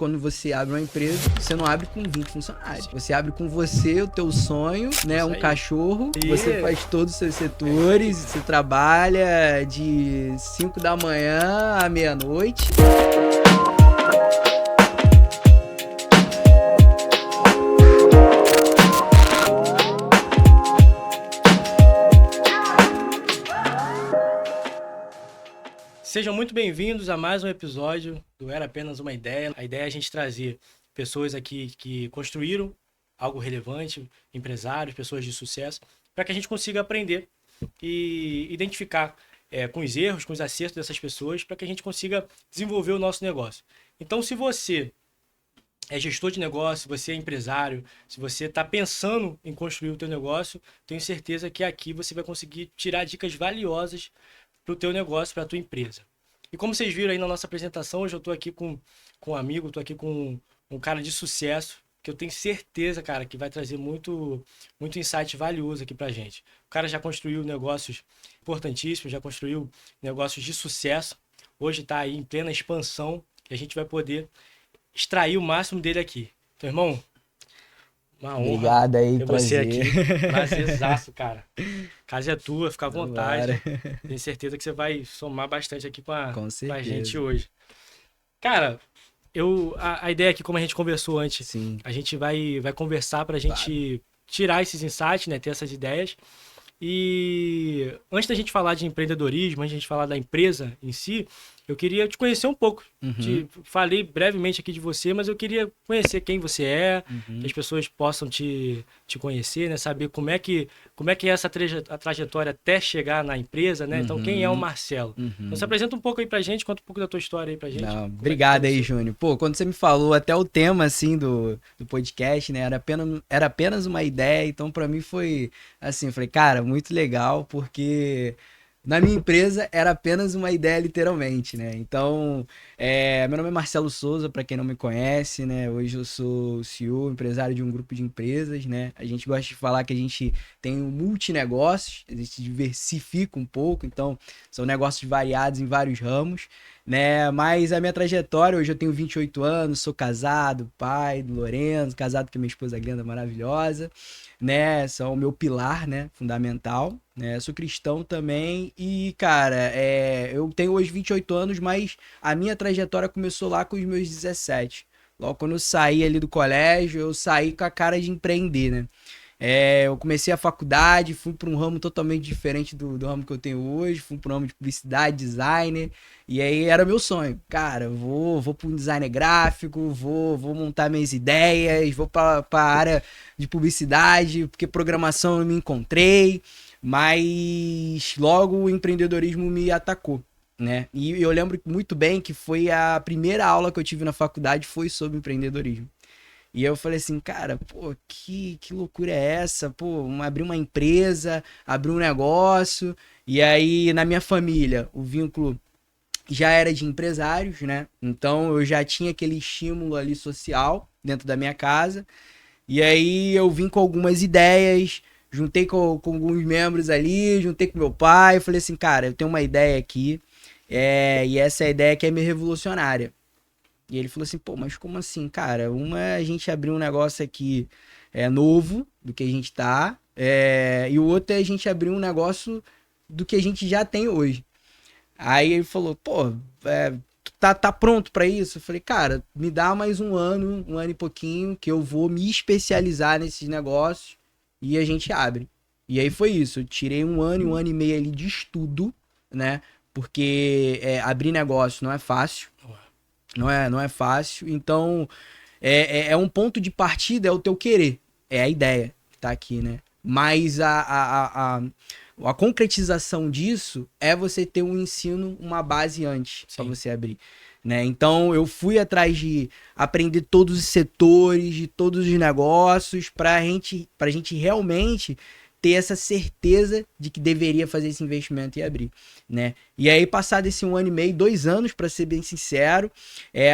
quando você abre uma empresa, você não abre com 20 funcionários. Você abre com você, o teu sonho, né? Um cachorro. Você faz todos os seus setores, você trabalha de 5 da manhã à meia-noite. Sejam muito bem-vindos a mais um episódio do Era Apenas Uma Ideia. A ideia é a gente trazer pessoas aqui que construíram algo relevante, empresários, pessoas de sucesso, para que a gente consiga aprender e identificar com os erros, com os acertos dessas pessoas, para que a gente consiga desenvolver o nosso negócio. Então, se você é gestor de negócio, se você é empresário, se você está pensando em construir o teu negócio, tenho certeza que aqui você vai conseguir tirar dicas valiosas para o teu negócio, para a tua empresa. E como vocês viram aí na nossa apresentação, hoje eu estou aqui com um amigo, estou aqui com um cara de sucesso, que eu tenho certeza, cara, que vai trazer muito insight valioso aqui para gente. O cara já construiu negócios importantíssimos, já construiu negócios de sucesso, hoje está aí em plena expansão e a gente vai poder extrair o máximo dele aqui. Então, irmão, uma honra. Obrigado aí, ter prazer. você aqui. Prazerzaço, cara. Casa é tua, fica à vontade. Bora. Tenho certeza que você vai somar bastante aqui com a gente certeza. hoje. Cara, a ideia aqui, como a gente conversou antes, Sim. a gente vai conversar pra gente tirar esses insights, né? Ter essas ideias. E antes da gente falar de empreendedorismo, antes da gente falar da empresa em si, eu queria te conhecer um pouco. Falei brevemente aqui de você, mas eu queria conhecer quem você é, que as pessoas possam te conhecer, né? Saber como é que é essa a trajetória até chegar na empresa, né? Então, quem é o Marcelo? Então, se apresenta um pouco aí pra gente, conta um pouco da tua história aí pra gente. Não, obrigado aí, Júnior. Pô, quando você me falou até o tema, assim, do podcast, né? Era apenas uma ideia, então pra mim foi, assim, eu falei, cara, muito legal, porque na minha empresa era apenas uma ideia, literalmente, né? Então, meu nome é Marcelo Souza, para quem não me conhece, né? Hoje eu sou CEO, empresário de um grupo de empresas, né? A gente gosta de falar que a gente tem um multinegócios, a gente diversifica um pouco, então são negócios variados em vários ramos, né? Mas a minha trajetória, hoje eu tenho 28 anos, sou casado, pai do Lorenzo, casado com a minha esposa Glenda, maravilhosa, né? São o meu pilar, né? Fundamental, né? Sou cristão também e, cara, eu tenho hoje 28 anos, mas a minha trajetória começou lá com os meus 17. Logo quando eu saí ali do colégio, eu saí com a cara de empreender, né? Eu comecei a faculdade, fui para um ramo totalmente diferente do ramo que eu tenho hoje, fui para um ramo de publicidade, designer, e aí era meu sonho. Cara, vou para um designer gráfico, vou montar minhas ideias, vou para a área de publicidade, porque programação eu me encontrei, mas logo o empreendedorismo me atacou, né? E eu lembro muito bem que foi a primeira aula que eu tive na faculdade foi sobre empreendedorismo. E eu falei assim, cara, pô, que loucura é essa? Pô, abrir uma empresa, abrir um negócio. E aí, na minha família, o vínculo já era de empresários, né? Então, eu já tinha aquele estímulo ali social dentro da minha casa. E aí, eu vim com algumas ideias, juntei com alguns membros ali, juntei com meu pai. Falei assim, cara, eu tenho uma ideia aqui. E essa ideia aqui é meio revolucionária. E ele falou assim, pô, mas como assim, cara? Uma é a gente abrir um negócio aqui novo, do que a gente tá, e o outro é a gente abrir um negócio do que a gente já tem hoje. Aí ele falou, pô, tá pronto pra isso? Eu falei, cara, me dá mais um ano e pouquinho, que eu vou me especializar nesses negócios e a gente abre. E aí foi isso, eu tirei um ano e meio ali de estudo, né? Porque abrir negócio não é fácil. Não é fácil, então é um ponto de partida, é o teu querer, é a ideia que tá aqui, né? Mas a concretização disso é você ter um ensino, uma base antes para você abrir, né? Então eu fui atrás de aprender todos os setores, de todos os negócios, pra gente realmente ter essa certeza de que deveria fazer esse investimento e abrir, né? E aí, passado esse 1 ano e meio, 2 anos, para ser bem sincero,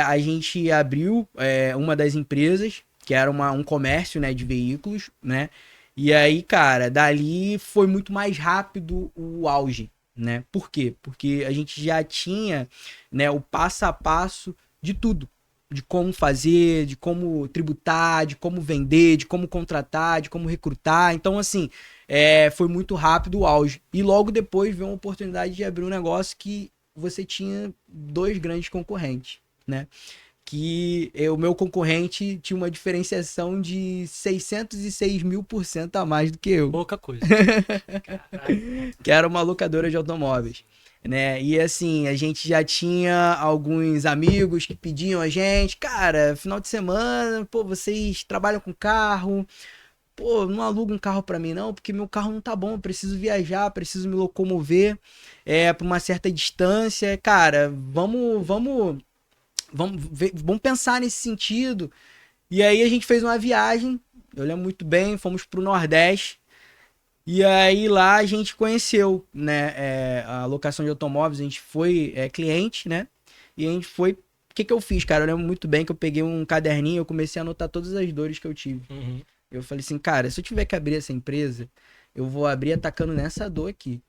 a gente abriu uma das empresas, que era um comércio, né, de veículos, né? E aí, cara, dali foi muito mais rápido o auge, né? Por quê? Porque a gente já tinha, né, o passo a passo de tudo, de como fazer, de como tributar, de como vender, de como contratar, de como recrutar. Então, assim, foi muito rápido o auge. E logo depois veio uma oportunidade de abrir um negócio que você tinha dois grandes concorrentes, né? Que o meu concorrente tinha uma diferenciação de 606.000% a mais do que eu. Pouca coisa. Que era uma locadora de automóveis, né? E assim, a gente já tinha alguns amigos que pediam a gente, cara, final de semana, pô, vocês trabalham com carro, pô, não aluga um carro pra mim não, porque meu carro não tá bom, eu preciso viajar, preciso me locomover pra uma certa distância, cara, vamos pensar nesse sentido. E aí a gente fez uma viagem, eu lembro muito bem, fomos pro Nordeste. E aí lá a gente conheceu, né, a locação de automóveis, a gente foi cliente, né? E a gente foi. O que que eu fiz, cara? Eu lembro muito bem que eu peguei um caderninho, eu comecei a anotar todas as dores que eu tive. Uhum. Eu falei assim, cara, se eu tiver que abrir essa empresa, eu vou abrir atacando nessa dor aqui.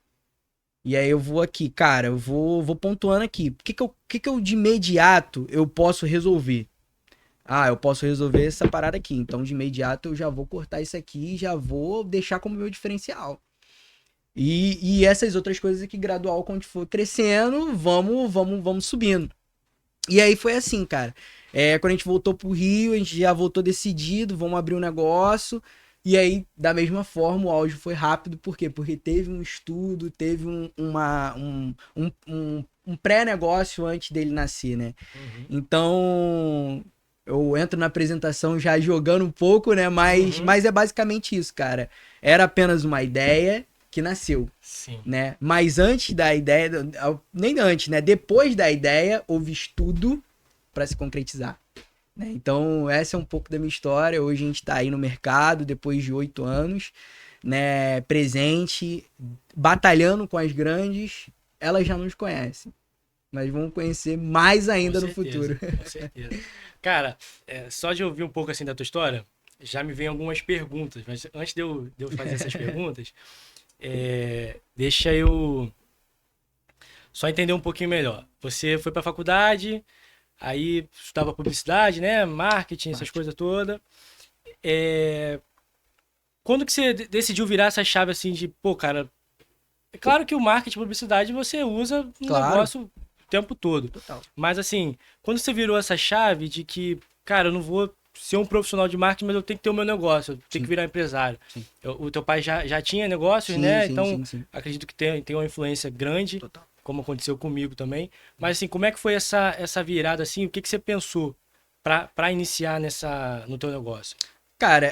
E aí eu vou aqui, cara, eu vou pontuando aqui. O que que eu de imediato eu posso resolver? Ah, eu posso resolver essa parada aqui. Então, de imediato, eu já vou cortar isso aqui e já vou deixar como meu diferencial. E essas outras coisas aqui, gradual, quando for crescendo, vamos subindo. E aí foi assim, cara. Quando a gente voltou pro Rio, a gente já voltou decidido, vamos abrir um negócio. E aí, da mesma forma, o auge foi rápido. Por quê? Porque teve um estudo, teve um pré-negócio antes dele nascer, né? Uhum. Então, eu entro na apresentação já jogando um pouco, né? Mas é basicamente isso, cara. Era apenas uma ideia que nasceu, Sim. né? Mas antes da ideia, nem antes, né? Depois da ideia, houve estudo para se concretizar, né? Então, essa é um pouco da minha história. Hoje a gente tá aí no mercado, depois de 8 anos, né? Presente, batalhando com as grandes. Elas já nos conhecem, mas vão conhecer mais ainda no futuro. Com certeza. Cara, só de ouvir um pouco assim da tua história, já me vem algumas perguntas. Mas antes de eu fazer essas perguntas, deixa eu só entender um pouquinho melhor. Você foi para a faculdade, aí estudava publicidade, né? Marketing, essas coisas todas. Quando que você decidiu virar essa chave assim de, pô, cara, é claro que o marketing e publicidade você usa no Claro. negócio o tempo todo. Total. Mas assim, quando você virou essa chave de que, cara, eu não vou ser um profissional de marketing, mas eu tenho que ter o meu negócio, eu tenho que virar empresário. Sim. O teu pai já tinha negócios, Sim, né? sim, Então, sim. acredito que tem uma influência grande, Total. como aconteceu comigo também. Mas assim, como é que foi essa virada assim? O que você pensou para iniciar no teu negócio? Cara,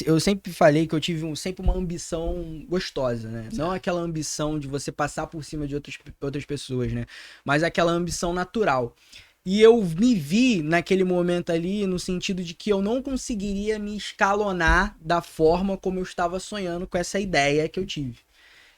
eu sempre falei que eu tive sempre uma ambição gostosa, né? Não aquela ambição de você passar por cima de outras pessoas, né? Mas aquela ambição natural. E eu me vi naquele momento ali no sentido de que eu não conseguiria me escalonar da forma como eu estava sonhando com essa ideia que eu tive,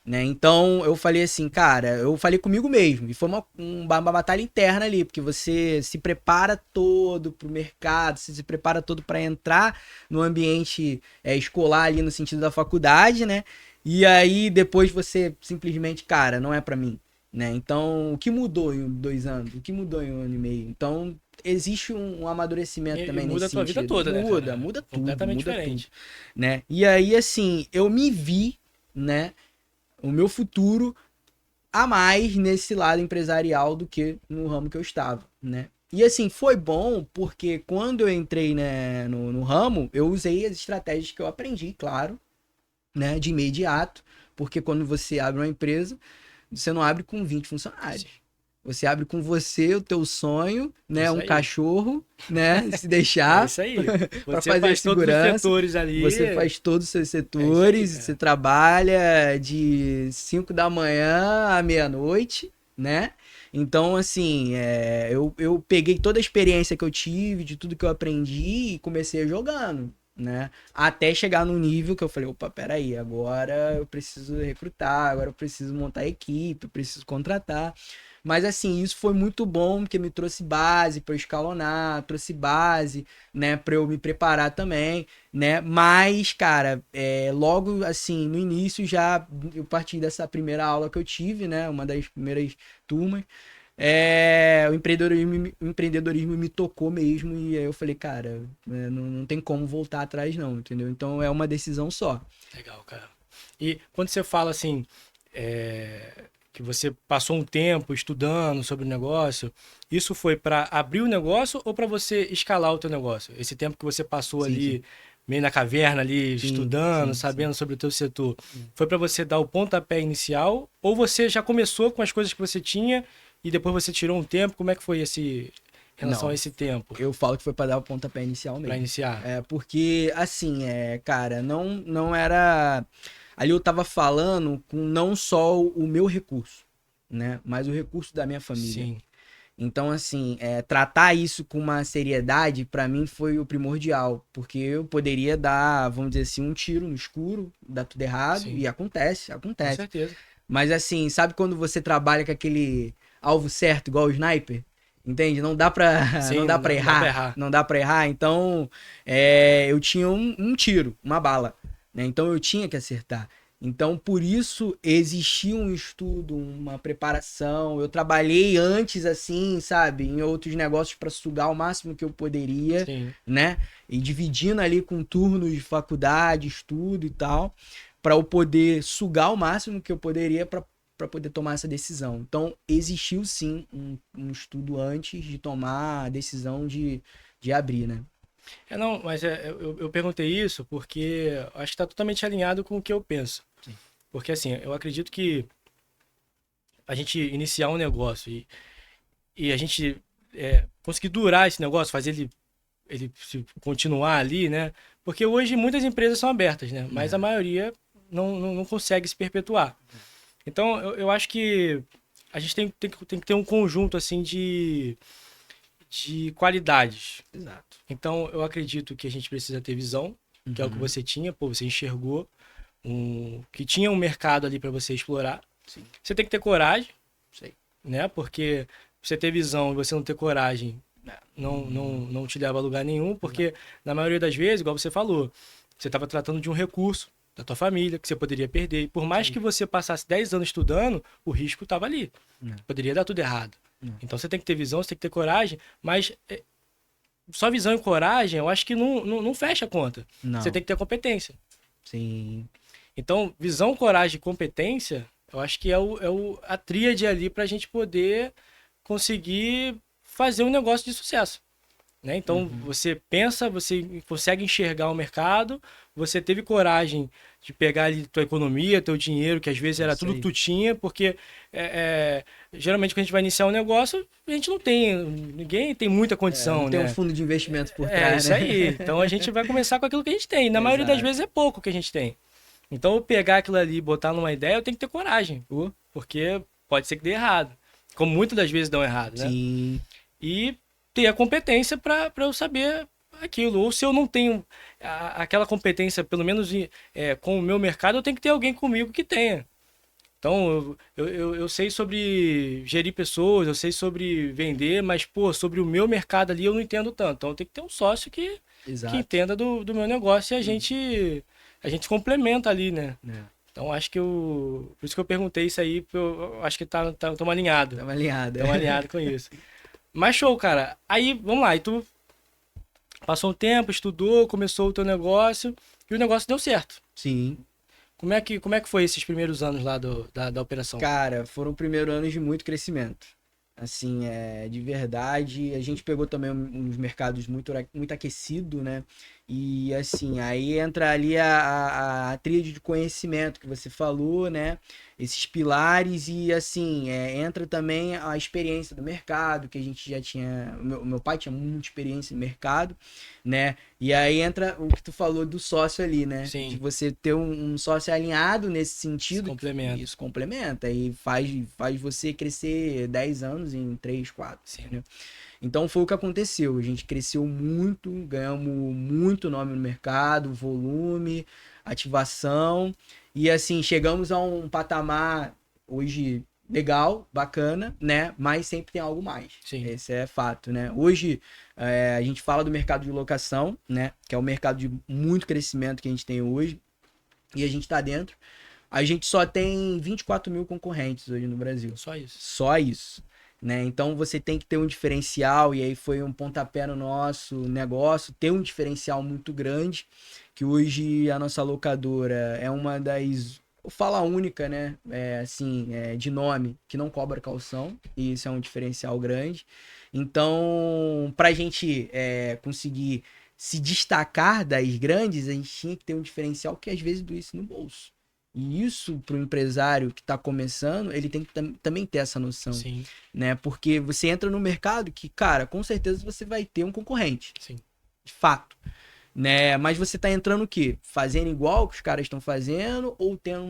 né? Então eu falei assim, cara, eu falei comigo mesmo, e foi uma batalha interna ali, porque você se prepara todo pro mercado, você se prepara todo para entrar no ambiente escolar ali no sentido da faculdade, né? E aí depois você simplesmente, cara, não é para mim, né? Então o que mudou em 2 anos? O que mudou em 1 ano e meio? Então existe um amadurecimento também muda nesse a tua vida sentido. toda, né, cara? Muda tudo, Completamente muda diferente. tudo, né? E aí assim, eu me vi, né, o meu futuro a mais nesse lado empresarial do que no ramo que eu estava, né? E assim, foi bom porque quando eu entrei, né, no ramo, eu usei as estratégias que eu aprendi, claro, né, de imediato, porque quando você abre uma empresa, você não abre com 20 funcionários. Sim. Você abre com você, o teu sonho, né, Isso um aí. cachorro, né, se É deixar, isso aí. para Você fazer faz todos os segurança. setores ali. Você faz todos os seus É isso setores, aí, cara. você trabalha de 5 da manhã à meia-noite, né? Então, assim, eu peguei toda a experiência que eu tive, de tudo que eu aprendi e comecei jogando, né? Até chegar num nível que eu falei, opa, peraí, agora eu preciso recrutar, agora eu preciso montar equipe, eu preciso contratar. Mas assim, isso foi muito bom, porque me trouxe base para eu escalonar, trouxe base, né, para eu me preparar também, né? Mas, cara, logo assim, no início já eu parti dessa primeira aula que eu tive, né, uma das primeiras turmas, o empreendedorismo me tocou mesmo e aí eu falei, cara, não tem como voltar atrás não, entendeu? Então é uma decisão só. Legal, cara. E quando você fala assim, que você passou um tempo estudando sobre o negócio, isso foi para abrir o negócio ou para você escalar o teu negócio? Esse tempo que você passou Sim, ali, sim. meio na caverna ali, Sim, estudando, sim, sim. sabendo sobre o teu setor, foi para você dar o pontapé inicial ou você já começou com as coisas que você tinha e depois você tirou um tempo? Como é que foi esse em relação a Não, esse tempo eu falo que foi pra dar o pontapé inicial para mesmo. iniciar? Porque, assim, cara, não era. Ali eu tava falando com não só o meu recurso, né? Mas o recurso da minha família. Sim, Então, assim, tratar isso com uma seriedade, pra mim, foi o primordial. Porque eu poderia dar, vamos dizer assim, um tiro no escuro, dar tudo errado, sim, e acontece, com acontece. certeza. Mas, assim, sabe quando você trabalha com aquele alvo certo, igual o sniper? Entende? Não dá pra, não Sim, dá pra não dá para errar. errar. Não dá pra errar. Então, eu tinha um tiro, uma bala, né? Então, eu tinha que acertar. Então, por isso, existia um estudo, uma preparação. Eu trabalhei antes, assim, sabe, em outros negócios para sugar o máximo que eu poderia, Sim. né? E dividindo ali com turnos de faculdade, estudo e tal, para eu poder sugar o máximo que eu poderia para poder tomar essa decisão. Então, existiu sim um estudo antes de tomar a decisão de abrir, né? Não, mas eu perguntei isso porque acho que está totalmente alinhado com o que eu penso. Sim. Porque assim, eu acredito que a gente iniciar um negócio e a gente conseguir durar esse negócio, fazer ele continuar ali, né? Porque hoje muitas empresas são abertas, né? Mas a maioria não consegue se perpetuar. Então, eu acho que a gente tem que ter um conjunto assim de qualidades. Exato. Então, eu acredito que a gente precisa ter visão, que é o que Uhum. você tinha, pô, você enxergou que tinha um mercado ali para você explorar. Sim. Você tem que ter coragem, Sei. né? Porque você ter visão e você não ter coragem não te leva a lugar nenhum, porque na maioria das vezes, igual você falou, você estava tratando de um recurso da tua família que você poderia perder. E por mais Sim. que você passasse 10 anos estudando, o risco estava ali. Poderia dar tudo errado. Então você tem que ter visão, você tem que ter coragem, mas só visão e coragem, eu acho que não fecha a conta. Não. Você tem que ter competência. Sim. Então, visão, coragem e competência, eu acho que a tríade ali para a gente poder conseguir fazer um negócio de sucesso. Né? Então, você pensa, você consegue enxergar o mercado, você teve coragem de pegar ali tua economia, teu dinheiro, que às vezes era Isso tudo aí. que tu tinha, porque geralmente quando a gente vai iniciar um negócio, a gente não tem, ninguém tem muita condição, Não tem um né? fundo de investimento por É trás, isso né? aí. Então a gente vai começar com aquilo que a gente tem. Na maioria das Exato. vezes é pouco que a gente tem. Então eu pegar aquilo ali e botar numa ideia, eu tenho que ter coragem. Porque pode ser que dê errado. Como muitas das vezes dão errado, né? Sim. E ter a competência para eu saber aquilo. Ou se eu não tenho aquela competência, pelo menos com o meu mercado, eu tenho que ter alguém comigo que tenha. Então, eu sei sobre gerir pessoas, eu sei sobre vender, mas, pô, sobre o meu mercado ali eu não entendo tanto. Então, eu tenho que ter um sócio que Exato. entenda do meu negócio e a gente complementa ali, né? Então, acho que por isso que eu perguntei isso aí, porque eu acho que estamos alinhados. Tava alinhado. Estamos alinhados com isso. Mas show, cara. Aí, vamos lá. E tu passou um tempo, estudou, começou o teu negócio e o negócio deu certo. Sim. Como é que foi esses primeiros anos lá da operação? Cara, foram primeiros anos de muito crescimento. Assim, de verdade, a gente pegou também uns mercados muito aquecido, né? E assim, aí entra ali a tríade de conhecimento que você falou, né? Esses pilares e assim, entra também a experiência do mercado, que a gente já tinha. O meu pai tinha muita experiência no mercado, né? E aí entra o que tu falou do sócio ali, né? Sim. De você ter um sócio alinhado nesse sentido. Complementa. Isso complementa e faz você crescer 10 anos em 3, 4. Sim. Entendeu? Então foi o que aconteceu. A gente cresceu muito, ganhamos muito nome no mercado, volume, ativação. E assim, chegamos a um patamar hoje legal, bacana, né? Mas sempre tem algo mais. Sim. Esse é fato, né? Hoje a gente fala do mercado de locação, né? Que é um mercado de muito crescimento que a gente tem hoje. E a gente tá dentro. A gente só tem 24 mil concorrentes hoje no Brasil. Só isso. Só isso. né? Então você tem que ter um diferencial, e aí foi um pontapé no nosso negócio, ter um diferencial muito grande, que hoje a nossa locadora é uma das, fala única, né? De nome, que não cobra calção, e isso é um diferencial grande. Então, pra gente conseguir se destacar das grandes, a gente tinha que ter um diferencial que às vezes doesse no bolso. E isso, para o empresário que está começando, ele tem que também ter essa noção. Sim. Né? Porque você entra no mercado que, cara, com certeza você vai ter um concorrente. Sim. De fato. Né? Mas você está entrando o quê? Fazendo igual que os caras estão fazendo ou tendo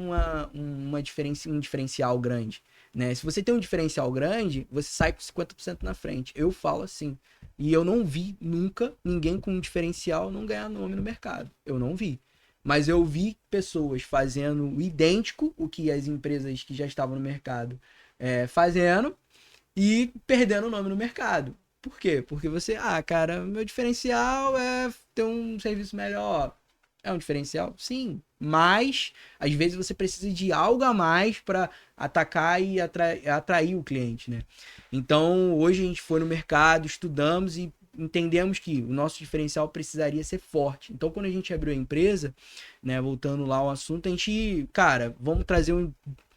um diferencial grande? Né? Se você tem um diferencial grande, você sai com 50% na frente. Eu falo assim. E eu não vi nunca ninguém com um diferencial não ganhar nome no mercado. Eu não vi. Mas eu vi pessoas fazendo idêntico o que as empresas que já estavam no mercado fazendo e perdendo o nome no mercado. Por quê? Porque você, cara, meu diferencial é ter um serviço melhor. É um diferencial? Sim. Mas, às vezes, você precisa de algo a mais para atacar e atrair o cliente, né? Então, hoje a gente foi no mercado, estudamos e entendemos que o nosso diferencial precisaria ser forte. Então, quando a gente abriu a empresa, né, voltando lá ao assunto, a gente, cara, vamos trazer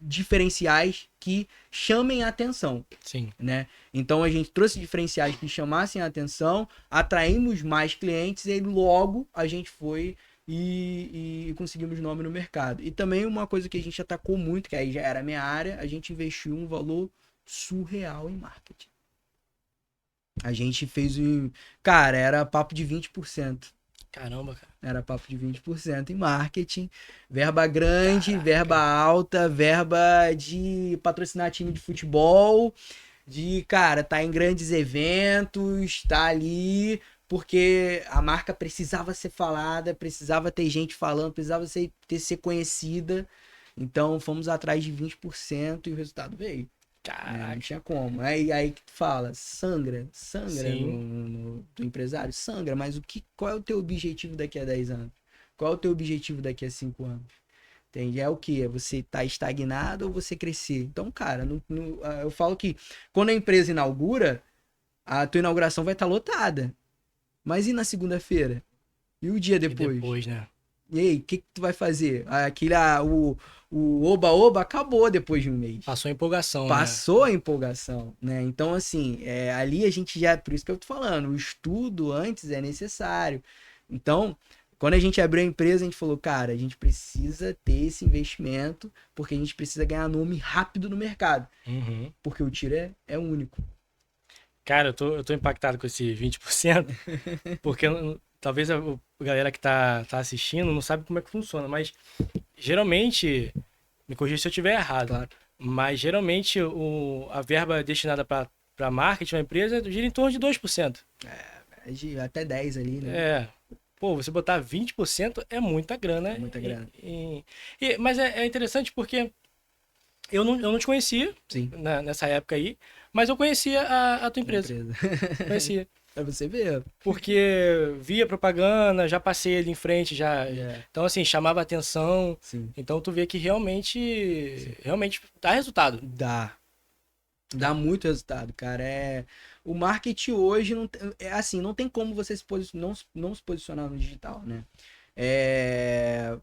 diferenciais que chamem a atenção. Sim. Né? Então, a gente trouxe diferenciais que chamassem a atenção, atraímos mais clientes e logo a gente foi e conseguimos nome no mercado. E também uma coisa que a gente atacou muito, que aí já era a minha área, a gente investiu um valor surreal em marketing. A gente fez cara, era papo de 20%. Caramba, cara. Era papo de 20% em marketing. Verba grande, caraca, verba alta, verba de patrocinar time de futebol, de, cara, tá em grandes eventos, tá ali, porque a marca precisava ser falada, precisava ter gente falando, precisava ser conhecida. Então fomos atrás de 20% e o resultado veio. Não tinha como. Aí que tu fala, sangra do empresário, sangra, mas qual é o teu objetivo daqui a 10 anos? Qual é o teu objetivo daqui a 5 anos? Entende? É o que? É você tá estagnado ou você crescer? Então, cara, eu falo que quando a empresa inaugura, a tua inauguração vai estar lotada. Mas e na segunda-feira? E o dia depois? E depois, né? E aí, o que tu vai fazer? O oba-oba acabou depois de um mês. Passou a empolgação, Passou a empolgação, né? Então, assim, ali a gente já... Por isso que eu tô falando, o estudo antes é necessário. Então, quando a gente abriu a empresa, a gente falou, cara, a gente precisa ter esse investimento porque a gente precisa ganhar nome rápido no mercado. Uhum. Porque o tiro é único. Cara, eu tô impactado com esse 20%, porque talvez a galera que tá assistindo não sabe como é que funciona, mas geralmente, me corrija se eu estiver errado, claro, mas geralmente a verba destinada para marketing, uma empresa, gira em torno de 2%. Até 10% ali, né? Pô, você botar 20% é muita grana. É muita grana. Mas é interessante porque eu não te conhecia nessa época aí, mas eu conhecia a tua empresa. Conhecia. Pra você ver. Porque via propaganda, já passei ali em frente, já. Então, assim, chamava atenção. Sim. Então, tu vê que realmente dá resultado. Dá muito resultado, cara. O marketing hoje não tem como você não se posicionar no digital, né?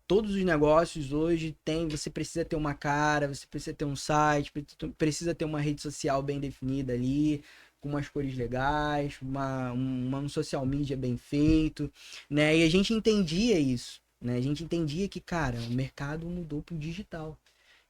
Todos os negócios hoje você precisa ter uma cara, você precisa ter um site, precisa ter uma rede social bem definida ali, com umas cores legais, um social media bem feito, né? E a gente entendia isso, né? A gente entendia que, cara, o mercado mudou pro digital.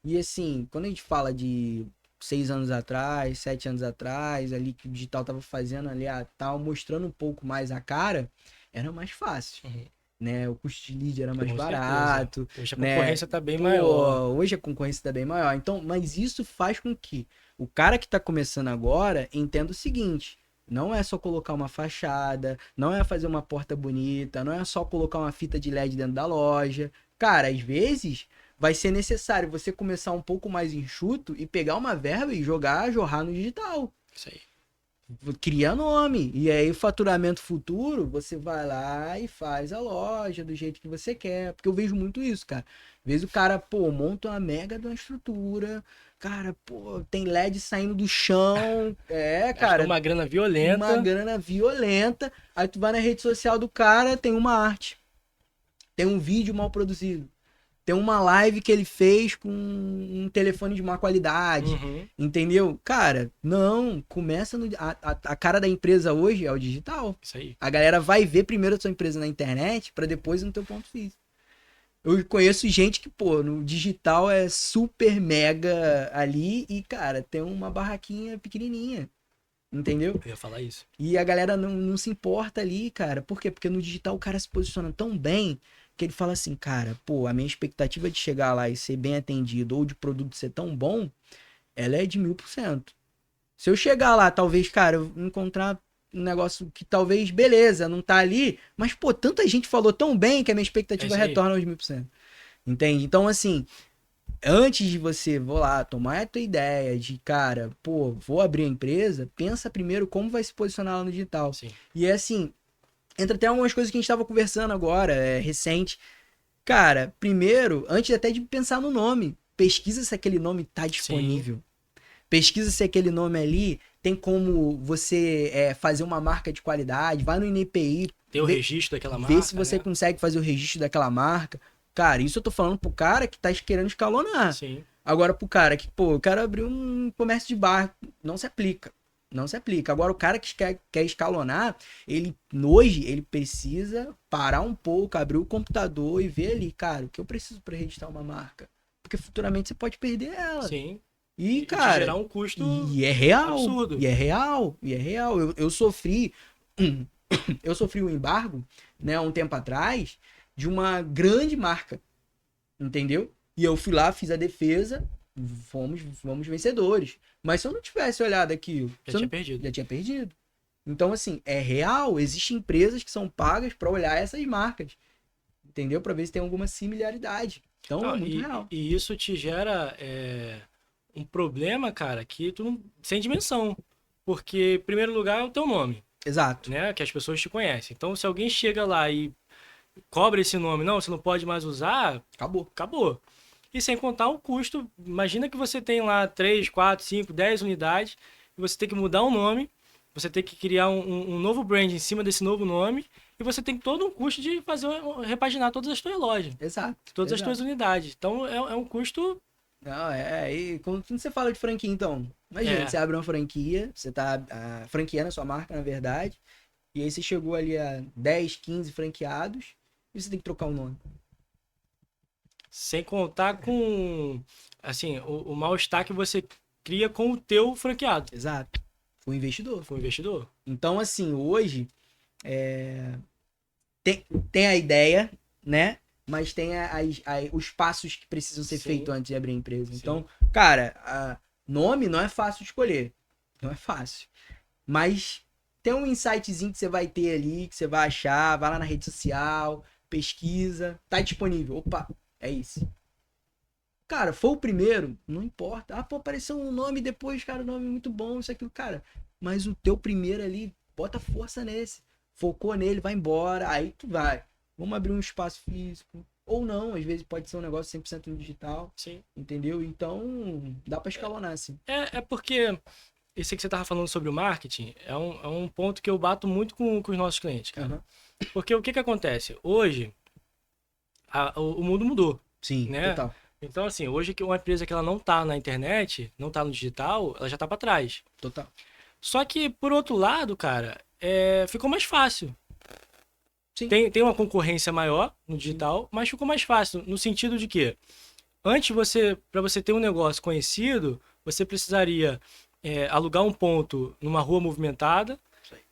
E assim, quando a gente fala de 6 anos atrás, 7 anos atrás, ali que o digital tava fazendo ali, tava mostrando um pouco mais a cara, era mais fácil. Uhum. Né? O custo de lead era mais barato. Hoje a concorrência tá bem maior. Hoje a concorrência tá bem maior. Então, mas isso faz com que o cara que tá começando agora entenda o seguinte: não é só colocar uma fachada, não é fazer uma porta bonita, não é só colocar uma fita de LED dentro da loja. Cara, às vezes vai ser necessário você começar um pouco mais enxuto e pegar uma verba e jorrar no digital. Isso aí. cria nome. E aí, o faturamento futuro, você vai lá e faz a loja do jeito que você quer. Porque eu vejo muito isso, cara. Às vezes o cara, pô, monta uma mega de uma estrutura. Cara, pô, tem LED saindo do chão. É, Gastou cara. uma grana Uma violenta. grana violenta. Aí tu vai na rede social do cara, tem uma arte. Tem um vídeo mal produzido. Tem uma live que ele fez com um telefone de má qualidade. Uhum. Entendeu? Cara, não. Começa no. A cara da empresa hoje é o digital. Isso aí. A galera vai ver primeiro a sua empresa na internet pra depois ir no teu ponto físico. Eu conheço gente que, pô, no digital é super mega ali e, cara, tem uma barraquinha pequenininha. Entendeu? Eu ia falar isso. E a galera não se importa ali, cara. Por quê? Porque no digital o cara se posiciona tão bem que ele fala assim, cara, pô, a minha expectativa de chegar lá e ser bem atendido ou de produto ser tão bom, ela é de 1000%. Se eu chegar lá, talvez, cara, eu encontrar um negócio que talvez, beleza, não tá ali, mas, pô, tanta gente falou tão bem que a minha É expectativa isso aí. retorna aos 1000%. Entende? Então, assim, antes de você, vou lá, tomar a tua ideia de, cara, pô, vou abrir a empresa, pensa primeiro como vai se posicionar lá no digital. Sim. E é assim, entra até algumas coisas que a gente tava conversando agora, recente. Cara, primeiro, antes até de pensar no nome, pesquisa se aquele nome tá disponível. Pesquisa se aquele nome ali tem como você fazer uma marca de qualidade, vai no INPI, Ter o vê, registro daquela marca. vê se você né? consegue fazer o registro daquela marca. Cara, isso eu tô falando pro cara que tá querendo escalonar. Sim. Agora, pro cara que, pô, eu quero abrir um comércio de bar, não se aplica. Não se aplica. Agora, o cara que quer escalonar, hoje, ele precisa parar um pouco, abrir o computador e ver ali, cara, o que eu preciso para registrar uma marca. Porque futuramente você pode perder ela. Sim. E, te cara, gerar um custo e é real. absurdo. E é real. E é real. Eu sofri. Eu sofri um embargo, né, um tempo atrás, de uma grande marca. Entendeu? E eu fui lá, fiz a defesa, fomos vencedores. Mas se eu não tivesse olhado aquilo, Já tinha perdido. já tinha perdido. Então, assim, é real, existem empresas que são pagas para olhar essas marcas. Entendeu? Para ver se tem alguma similaridade. Então, Não, é muito real. e isso te gera um problema, cara, que tu não, sem dimensão. Porque, em primeiro lugar, é o teu nome, Exato. né? Que as pessoas te conhecem. Então, se alguém chega lá e cobra esse nome, não, você não pode mais usar, Acabou. acabou. E sem contar o custo. Imagina que você tem lá 3, 4, 5, 10 unidades e você tem que mudar o nome, você tem que criar um novo brand em cima desse novo nome e você tem todo um custo de fazer repaginar todas as tuas lojas, Exato. todas as exato. tuas unidades. Então é um custo. Não, e quando você fala de franquia, então, imagina, você abre uma franquia, você tá franqueando a sua marca, na verdade, e aí você chegou ali a 10, 15 franqueados, e você tem que trocar o nome. Sem contar com assim, o mal-estar que você cria com o teu franqueado, Exato. O investidor. com o investidor. Então, assim, hoje, tem a ideia, né? Mas tem os passos que precisam ser Sim. feitos antes de abrir a empresa. Sim. Então, cara, nome não é fácil de escolher. Não é fácil. Mas tem um insightzinho que você vai ter ali, que você vai achar, vai lá na rede social, pesquisa, tá disponível. Opa, é isso. Cara, foi o primeiro, não importa. Ah, pô, apareceu um nome depois, cara, o nome é muito bom, isso, aquilo, cara. Mas o teu primeiro ali, bota força nesse. Focou nele, vai embora, aí tu vai. Vamos abrir um espaço físico. Ou não, às vezes pode ser um negócio 100% no digital, Sim. entendeu? Então, dá pra escalonar, assim. É porque isso que você estava falando sobre o marketing é um ponto que eu bato muito com os nossos clientes, cara. Uhum. Porque o que acontece? Hoje, o mundo mudou. Sim, Né? total. Então, assim, hoje que uma empresa que ela não tá na internet, não tá no digital, ela já tá para trás. Total. Só que, por outro lado, cara, ficou mais fácil. Sim. Tem uma concorrência maior no digital, mas ficou mais fácil, no sentido de que antes para você ter um negócio conhecido, você precisaria alugar um ponto numa rua movimentada,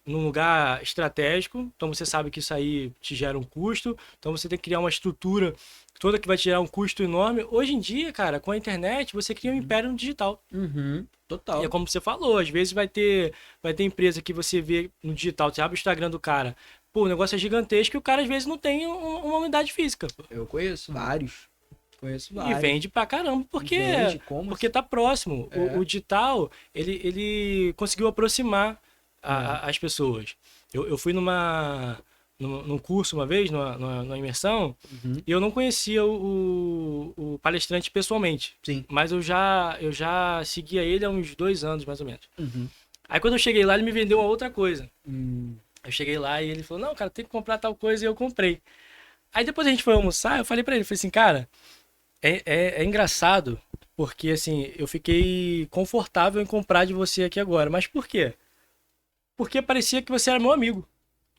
num lugar estratégico. Então você sabe que isso aí te gera um custo. Então você tem que criar uma estrutura toda que vai te gerar um custo enorme. Hoje em dia, cara, com a internet, você cria um império no digital. Uhum. Total. E é como você falou, às vezes vai ter empresa que você vê no digital, você abre o Instagram do cara, pô, o negócio é gigantesco e o cara às vezes não tem uma unidade física. Eu conheço vários. E vende pra caramba, porque tá próximo. O digital, ele conseguiu aproximar as pessoas. Eu fui num curso uma vez, numa imersão, e eu não conhecia o palestrante pessoalmente. Sim. Mas eu já seguia ele há uns 2 anos, mais ou menos. Aí quando eu cheguei lá, ele me vendeu uma outra coisa. Eu cheguei lá e ele falou, não, cara, tem que comprar tal coisa, e eu comprei. Aí depois a gente foi almoçar, eu falei pra ele, falei assim, cara, é engraçado, porque assim, eu fiquei confortável em comprar de você aqui agora. Mas por quê? Porque parecia que você era meu amigo.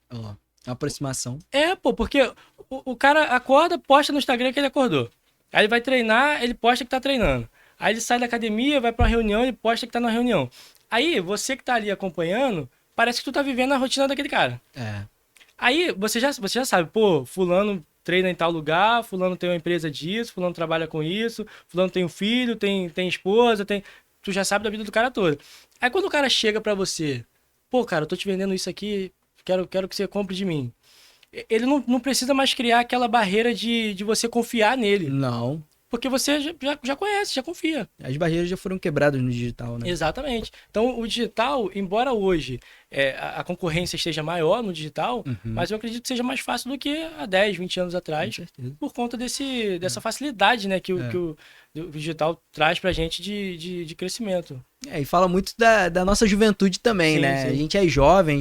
Ó, aproximação. Pô, porque o cara acorda, posta no Instagram que ele acordou. Aí ele vai treinar, ele posta que tá treinando. Aí ele sai da academia, vai pra uma reunião, ele posta que tá na reunião. Aí, você que tá ali acompanhando, parece que tu tá vivendo a rotina daquele cara. Aí, você já sabe, pô, fulano treina em tal lugar, fulano tem uma empresa disso, fulano trabalha com isso, fulano tem um filho, tem esposa, tu já sabe da vida do cara todo. Aí quando o cara chega pra você, pô, cara, eu tô te vendendo isso aqui, quero que você compre de mim. Ele não precisa mais criar aquela barreira de você confiar nele. Não. Porque você já conhece, já confia. As barreiras já foram quebradas no digital, né? Exatamente. Então, o digital, embora hoje a concorrência esteja maior no digital, mas eu acredito que seja mais fácil do que há 10, 20 anos atrás, por conta dessa facilidade, né, que o digital traz pra gente de crescimento. E fala muito da nossa juventude também, Sim, né? sim. A gente é jovem,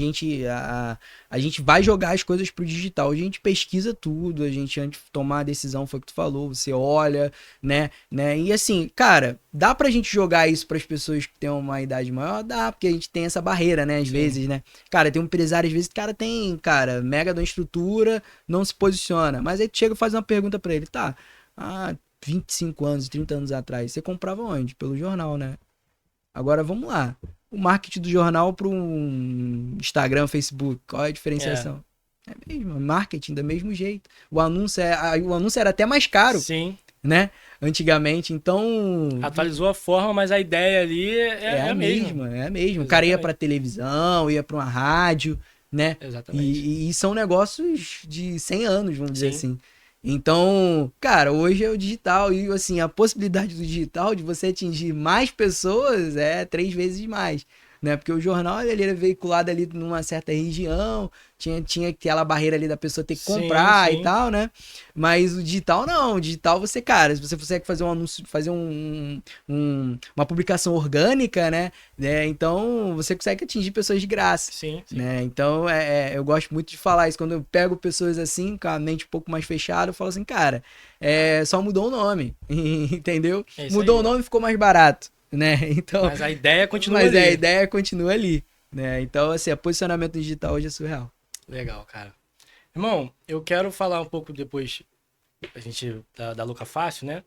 a gente vai jogar as coisas pro digital, a gente pesquisa tudo, a gente antes de tomar a decisão, foi o que tu falou, você olha, né? E assim, cara, dá pra gente jogar isso pras pessoas que têm uma idade maior? Dá, porque a gente tem essa barreira, né? Às vezes, né? Cara, tem um empresário, às vezes, o cara tem, cara, mega da estrutura, não se posiciona, mas aí tu chega e faz uma pergunta pra ele, tá, 25 anos, 30 anos atrás, você comprava onde? Pelo jornal, né? Agora vamos lá. O marketing do jornal para um Instagram, Facebook, qual é a diferenciação? É mesmo, marketing do mesmo jeito. O anúncio era até mais caro, Sim. né? Antigamente, então... Atualizou a forma, mas a ideia ali é a mesma. É a mesma. O cara ia para televisão, ia para uma rádio, né? Exatamente. E são negócios de 100 anos, vamos dizer assim. Então, cara, hoje é o digital e, assim, a possibilidade do digital de você atingir mais pessoas é 3 vezes mais, né? Porque o jornal, ele era veiculado ali numa certa região, tinha aquela barreira ali da pessoa ter que comprar e tal, né? Mas o digital não, o digital você, cara, se você consegue fazer um anúncio, fazer uma publicação orgânica, né? Então, você consegue atingir pessoas de graça. Sim. Né? Então, eu gosto muito de falar isso. Quando eu pego pessoas assim, com a mente um pouco mais fechada, eu falo assim, cara, só mudou o nome, entendeu? Mudou o nome e ficou mais barato, né? Então, mas a ideia continua ali. Mas a ideia continua ali, né? Então, assim, o posicionamento digital hoje é surreal. Legal, cara. Irmão, eu quero falar um pouco depois, a gente, da Luca Fácil, né?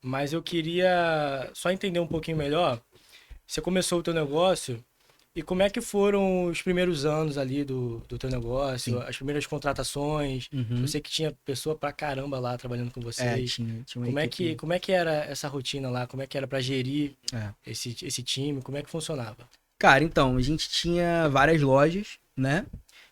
Mas eu queria só entender um pouquinho melhor. Você começou o teu negócio e como é que foram os primeiros anos ali do teu negócio, as primeiras contratações? Eu sei que tinha pessoa pra caramba lá trabalhando com vocês. Tinha uma como é que era essa rotina lá? Como é que era pra gerir esse time? Como é que funcionava? Cara, então, a gente tinha várias lojas, né?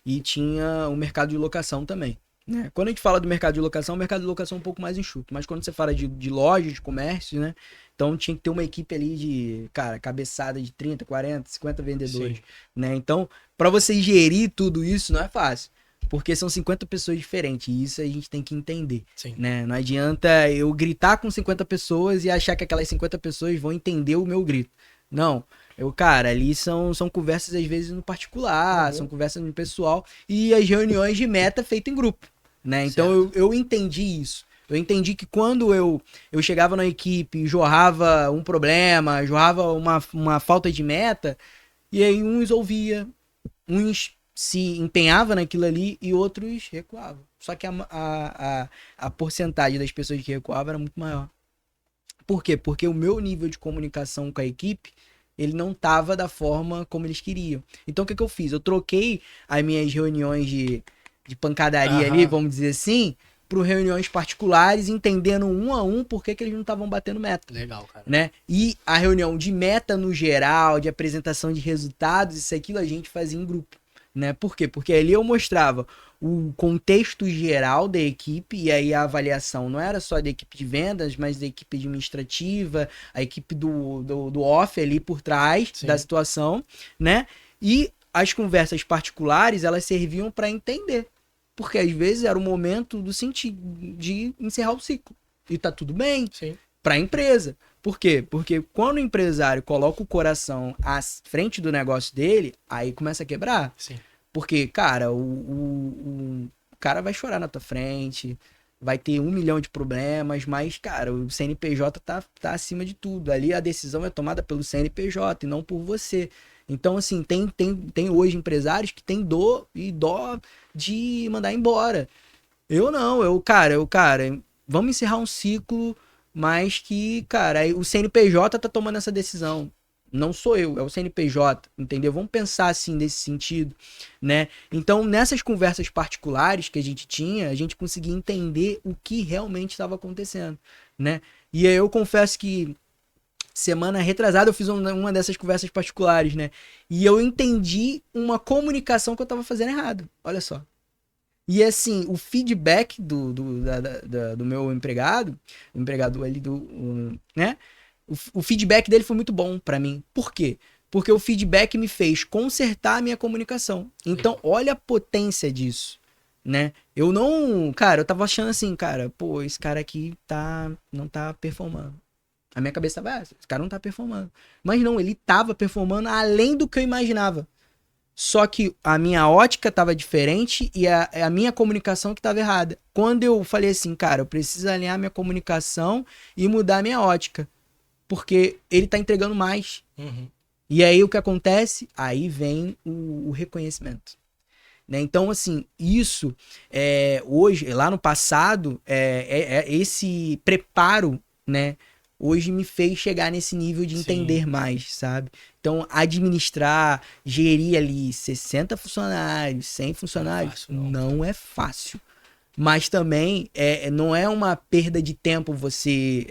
E tinha o mercado de locação também, né? Quando a gente fala do mercado de locação, o mercado de locação é um pouco mais enxuto. Mas quando você fala de loja, de comércio, né? Então tinha que ter uma equipe ali de, cara, cabeçada de 30, 40, 50 vendedores, né? Então, para você gerir tudo isso não é fácil. Porque são 50 pessoas diferentes. E isso a gente tem que entender, né? Não adianta eu gritar com 50 pessoas e achar que aquelas 50 pessoas vão entender o meu grito. Não. Cara, ali são conversas às vezes no particular, são conversas no pessoal e as reuniões de meta feitas em grupo, né? Então eu entendi isso. Eu entendi que quando eu chegava na equipe e jorrava um problema, jorrava uma falta de meta, e aí uns ouvia, uns se empenhava naquilo ali e outros recuavam. Só que a porcentagem das pessoas que recuavam era muito maior. Por quê? Porque o meu nível de comunicação com a equipe ele não tava da forma como eles queriam. Então, o que eu fiz? Eu troquei as minhas reuniões de pancadaria ali, vamos dizer assim, para reuniões particulares, entendendo um a um por que eles não estavam batendo meta. Legal, cara. Né? E a reunião de meta no geral, de apresentação de resultados, isso aquilo a gente fazia em grupo. Né? Por quê? Porque ali eu mostrava o contexto geral da equipe e aí a avaliação não era só da equipe de vendas, mas da equipe administrativa, a equipe do off ali por trás da situação, né? E as conversas particulares, elas serviam para entender. Porque às vezes era o momento do sentido de encerrar o ciclo. E tá tudo bem para a empresa. Por quê? Porque quando o empresário coloca o coração à frente do negócio dele, aí começa a quebrar. Sim. Porque, cara, o cara vai chorar na tua frente, vai ter 1 milhão de problemas, mas, cara, o CNPJ tá acima de tudo. Ali a decisão é tomada pelo CNPJ e não por você. Então, assim, tem hoje empresários que têm dó de mandar embora. Eu não, cara, vamos encerrar um ciclo, mas que, cara, o CNPJ tá tomando essa decisão. Não sou eu, é o CNPJ, entendeu? Vamos pensar assim nesse sentido, né? Então, nessas conversas particulares que a gente tinha, a gente conseguia entender o que realmente estava acontecendo, né? E aí eu confesso que semana retrasada eu fiz uma dessas conversas particulares, né? E eu entendi uma comunicação que eu tava fazendo errado, olha só. E assim, o feedback do meu empregado, o empregador ali né? O feedback dele foi muito bom pra mim. Por quê? Porque o feedback me fez consertar a minha comunicação. Então, olha a potência disso, né? Eu não... Cara, eu tava achando assim, cara, pô, esse cara aqui não tá performando. A minha cabeça tava essa, esse cara não tá performando. Mas não, ele tava performando além do que eu imaginava. Só que a minha ótica tava diferente e a minha comunicação que tava errada. Quando eu falei assim, cara, eu preciso alinhar minha comunicação e mudar a minha ótica. Porque ele tá entregando mais. Uhum. E aí o que acontece? Aí vem o reconhecimento. Né? Então, assim, isso hoje, lá no passado, esse preparo, né? Hoje me fez chegar nesse nível de entender mais, sabe? Então, administrar, gerir ali 60 funcionários, 100 funcionários, não é fácil. Mas também não é uma perda de tempo você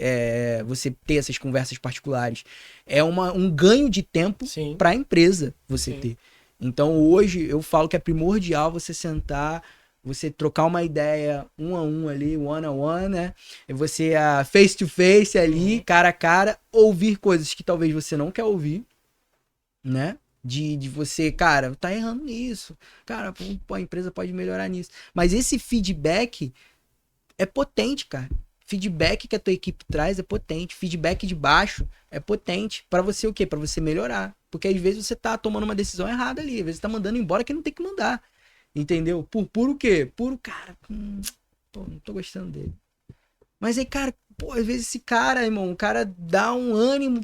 ter essas conversas particulares. É um ganho de tempo para a empresa você ter. Então hoje eu falo que é primordial você sentar, você trocar uma ideia um a um ali, one on one, né? Você face to face ali, cara a cara, ouvir coisas que talvez você não quer ouvir, né? De você, cara, tá errando nisso. Cara, pô, a empresa pode melhorar nisso. Mas esse feedback é potente, cara. Feedback que a tua equipe traz é potente. Feedback de baixo é potente. Pra você o quê? Pra você melhorar. Porque às vezes você tá tomando uma decisão errada ali. Às vezes você tá mandando embora quem não tem que mandar. Entendeu? Por puro quê? Puro, cara, pô, não tô gostando dele. Mas aí, cara, pô, às vezes esse cara, irmão, o cara dá um ânimo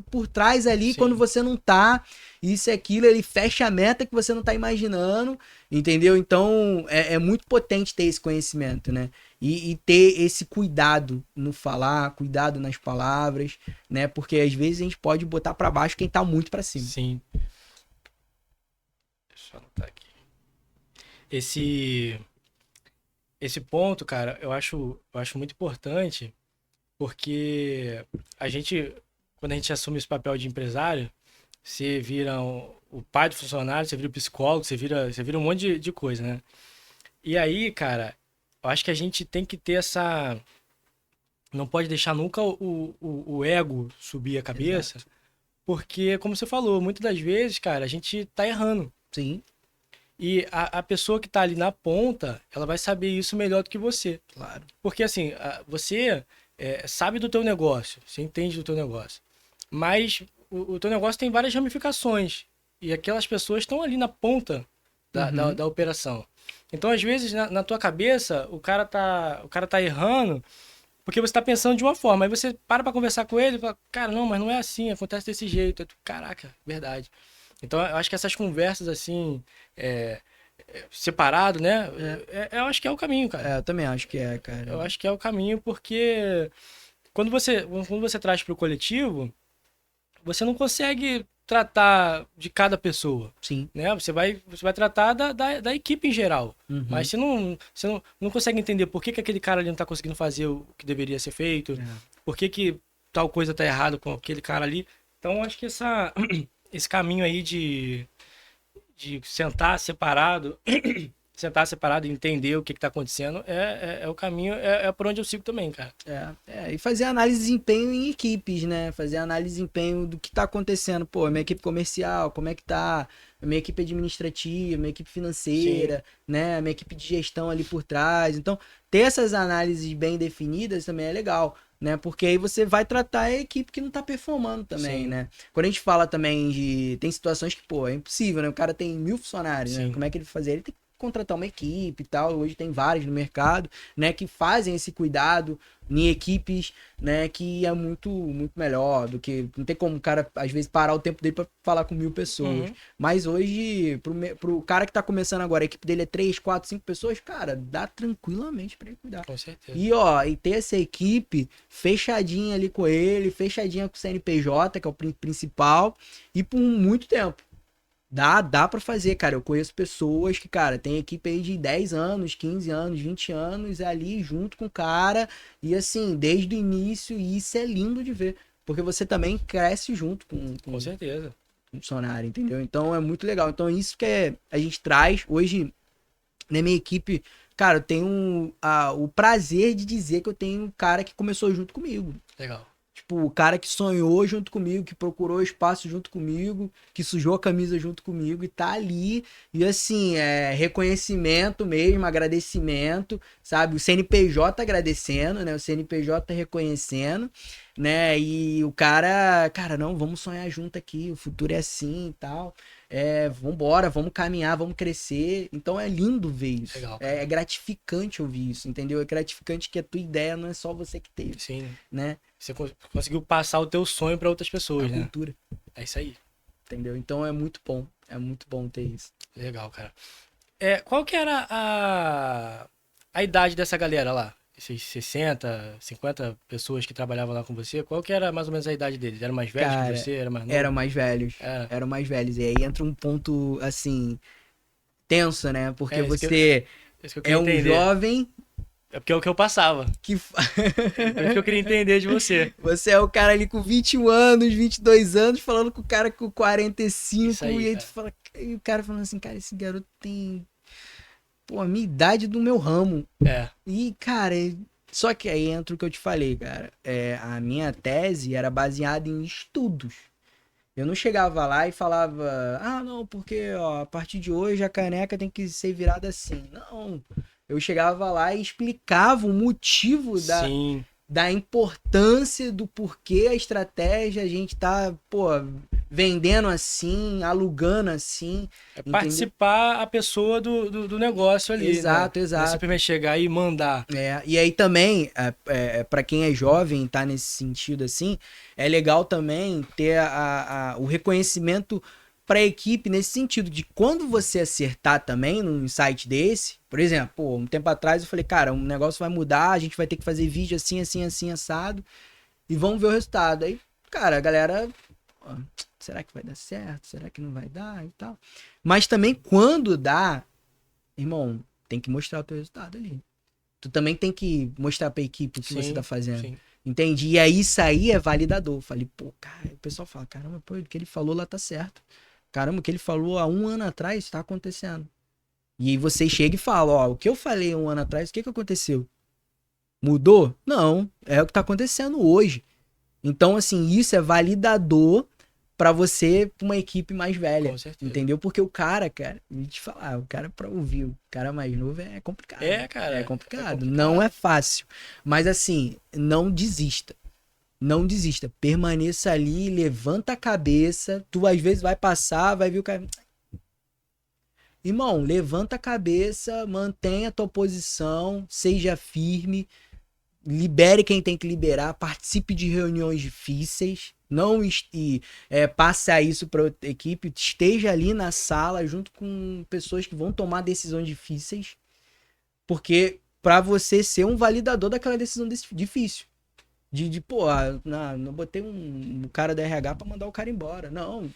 por trás ali quando você não tá. Isso e aquilo, ele fecha a meta que você não tá imaginando, entendeu? Então, é muito potente ter esse conhecimento, né? E ter esse cuidado no falar, cuidado nas palavras, né? Porque às vezes a gente pode botar pra baixo quem tá muito pra cima. Sim. Deixa eu anotar aqui. Esse ponto, cara, eu acho muito importante, porque quando a gente assume esse papel de empresário, você vira o pai do funcionário, você vira o psicólogo, você vira um monte de coisa, né? E aí, cara, eu acho que a gente tem que ter essa... Não pode deixar nunca o ego subir a cabeça. Exato. Porque, como você falou, muitas das vezes, cara, a gente tá errando. Sim. E a pessoa que tá ali na ponta, ela vai saber isso melhor do que você. Claro. Porque, assim, você sabe do teu negócio, você entende do teu negócio. Mas o teu negócio tem várias ramificações. E aquelas pessoas estão ali na ponta da operação. Então, às vezes, na tua cabeça, o cara tá errando porque você tá pensando de uma forma. Aí você para conversar com ele e fala, cara, não, mas não é assim, acontece desse jeito. Aí tu, caraca, verdade. Então, eu acho que essas conversas, assim, separado, né? Eu acho que é o caminho, cara. Eu também acho que é, cara. Eu acho que é o caminho porque quando você traz para o coletivo, você não consegue tratar de cada pessoa. Sim. Né? Você vai tratar da equipe em geral. Mas você não consegue entender por que aquele cara ali não tá conseguindo fazer o que deveria ser feito, por que tal coisa tá errado com aquele cara ali. Então, acho que esse caminho aí de sentar separado e entender o que tá acontecendo é o caminho, é por onde eu sigo também, cara. E fazer análise de desempenho em equipes, né? Fazer análise de desempenho do que tá acontecendo. Pô, minha equipe comercial, como é que tá? a minha equipe administrativa, a minha equipe financeira, né? A minha equipe de gestão ali por trás. Então, ter essas análises bem definidas também é legal, né? Porque aí você vai tratar a equipe que não tá performando também, Sim. né? Quando a gente fala também de... Tem situações que, pô, é impossível, né? O cara tem 1000 funcionários, né? Sim. Como é que ele vai fazer? Ele tem que contratar uma equipe e tal. Hoje tem vários no mercado, né? Que fazem esse cuidado em equipes, né? Que é muito, muito melhor do que... Não tem como o cara, às vezes, parar o tempo dele pra falar com 1000 pessoas. Mas hoje, pro cara que tá começando agora, a equipe dele é 3, 4, 5 pessoas, cara, dá tranquilamente pra ele cuidar. Com certeza. E, ó, e ter essa equipe fechadinha ali com ele, fechadinha com o CNPJ, que é o principal, e por muito tempo. Dá pra fazer, cara. Eu conheço pessoas que, cara, tem equipe aí de 10 anos, 15 anos, 20 anos ali junto com o cara. E assim, desde o início, e isso é lindo de ver. Porque você também cresce junto com certeza. o funcionário, entendeu? Então é muito legal. Então isso que a gente traz hoje na minha equipe. Cara, eu tenho o prazer de dizer que eu tenho um cara que começou junto comigo. Legal. Tipo, o cara que sonhou junto comigo, que procurou espaço junto comigo, que sujou a camisa junto comigo e tá ali. E assim, reconhecimento mesmo, agradecimento, sabe? O CNPJ agradecendo, né? O CNPJ reconhecendo, né? E o cara, não, vamos sonhar junto aqui, o futuro é assim e tal. Vambora, vamos caminhar, vamos crescer. Então é lindo ver isso. Legal, É gratificante ouvir isso, entendeu? É gratificante que a tua ideia não é só você que teve. Sim. Né? Você conseguiu passar o teu sonho para outras pessoas, né? Cultura. É isso aí. Entendeu? Então é muito bom ter isso. Legal, cara. Qual que era a idade dessa galera lá? Esses 60, 50 pessoas que trabalhavam lá com você, qual que era mais ou menos a idade deles? Eram mais velhos que você? Era mais novo? Eram mais velhos. Era. Eram mais velhos. E aí entra um ponto, assim, tenso, né? Porque Isso você que eu é queria um entender. jovem É porque é o que eu passava. que... Por isso que eu queria entender de você. Você é o cara ali com 21 anos, 22 anos, falando com o cara com 45. Isso aí, e aí tu fala... E o cara falando assim, cara, esse garoto tem... Pô, a minha idade do meu ramo. E, cara... Só que aí entra o que eu te falei, cara. A minha tese era baseada em estudos. Eu não chegava lá e falava, não, porque ó, a partir de hoje a caneca tem que ser virada assim. Não. Eu chegava lá e explicava o motivo da importância do porquê a estratégia a gente tá, vendendo assim, alugando assim. Participar a pessoa do negócio ali. Exato, né? exato. Não é simplesmente chegar e mandar. E aí também, para quem é jovem, tá nesse sentido assim, é legal também ter o reconhecimento para a equipe nesse sentido de quando você acertar também num insight desse, por exemplo, um tempo atrás eu falei, cara, um negócio vai mudar, a gente vai ter que fazer vídeo assim, assim, assim, assado, e vamos ver o resultado. Aí, cara, a galera, será que vai dar certo? Será que não vai dar e tal? Mas também quando dá, irmão, tem que mostrar o teu resultado ali. Tu também tem que mostrar pra equipe o que você tá fazendo. Sim. Entende? E aí isso aí é validador. Falei, cara, o pessoal fala, caramba, o que ele falou lá tá certo. Caramba, o que ele falou há 1 ano atrás tá acontecendo. E aí você chega e fala, o que eu falei 1 ano atrás, o que aconteceu? Mudou? Não, é o que tá acontecendo hoje. Então, assim, isso é validador pra você, pra uma equipe mais velha. Com certeza. Entendeu? Porque o cara, vou te falar, o cara pra ouvir o cara mais novo é complicado. Cara. É complicado. Não é fácil. Mas assim, não desista. Não desista. Permaneça ali, levanta a cabeça. Tu às vezes vai passar, vai ver o cara... Irmão, levanta a cabeça, mantenha a tua posição, seja firme, libere quem tem que liberar, participe de reuniões difíceis, não passe isso para outra equipe, esteja ali na sala junto com pessoas que vão tomar decisões difíceis, porque para você ser um validador daquela decisão difícil, não botei um cara da RH para mandar o cara embora, não,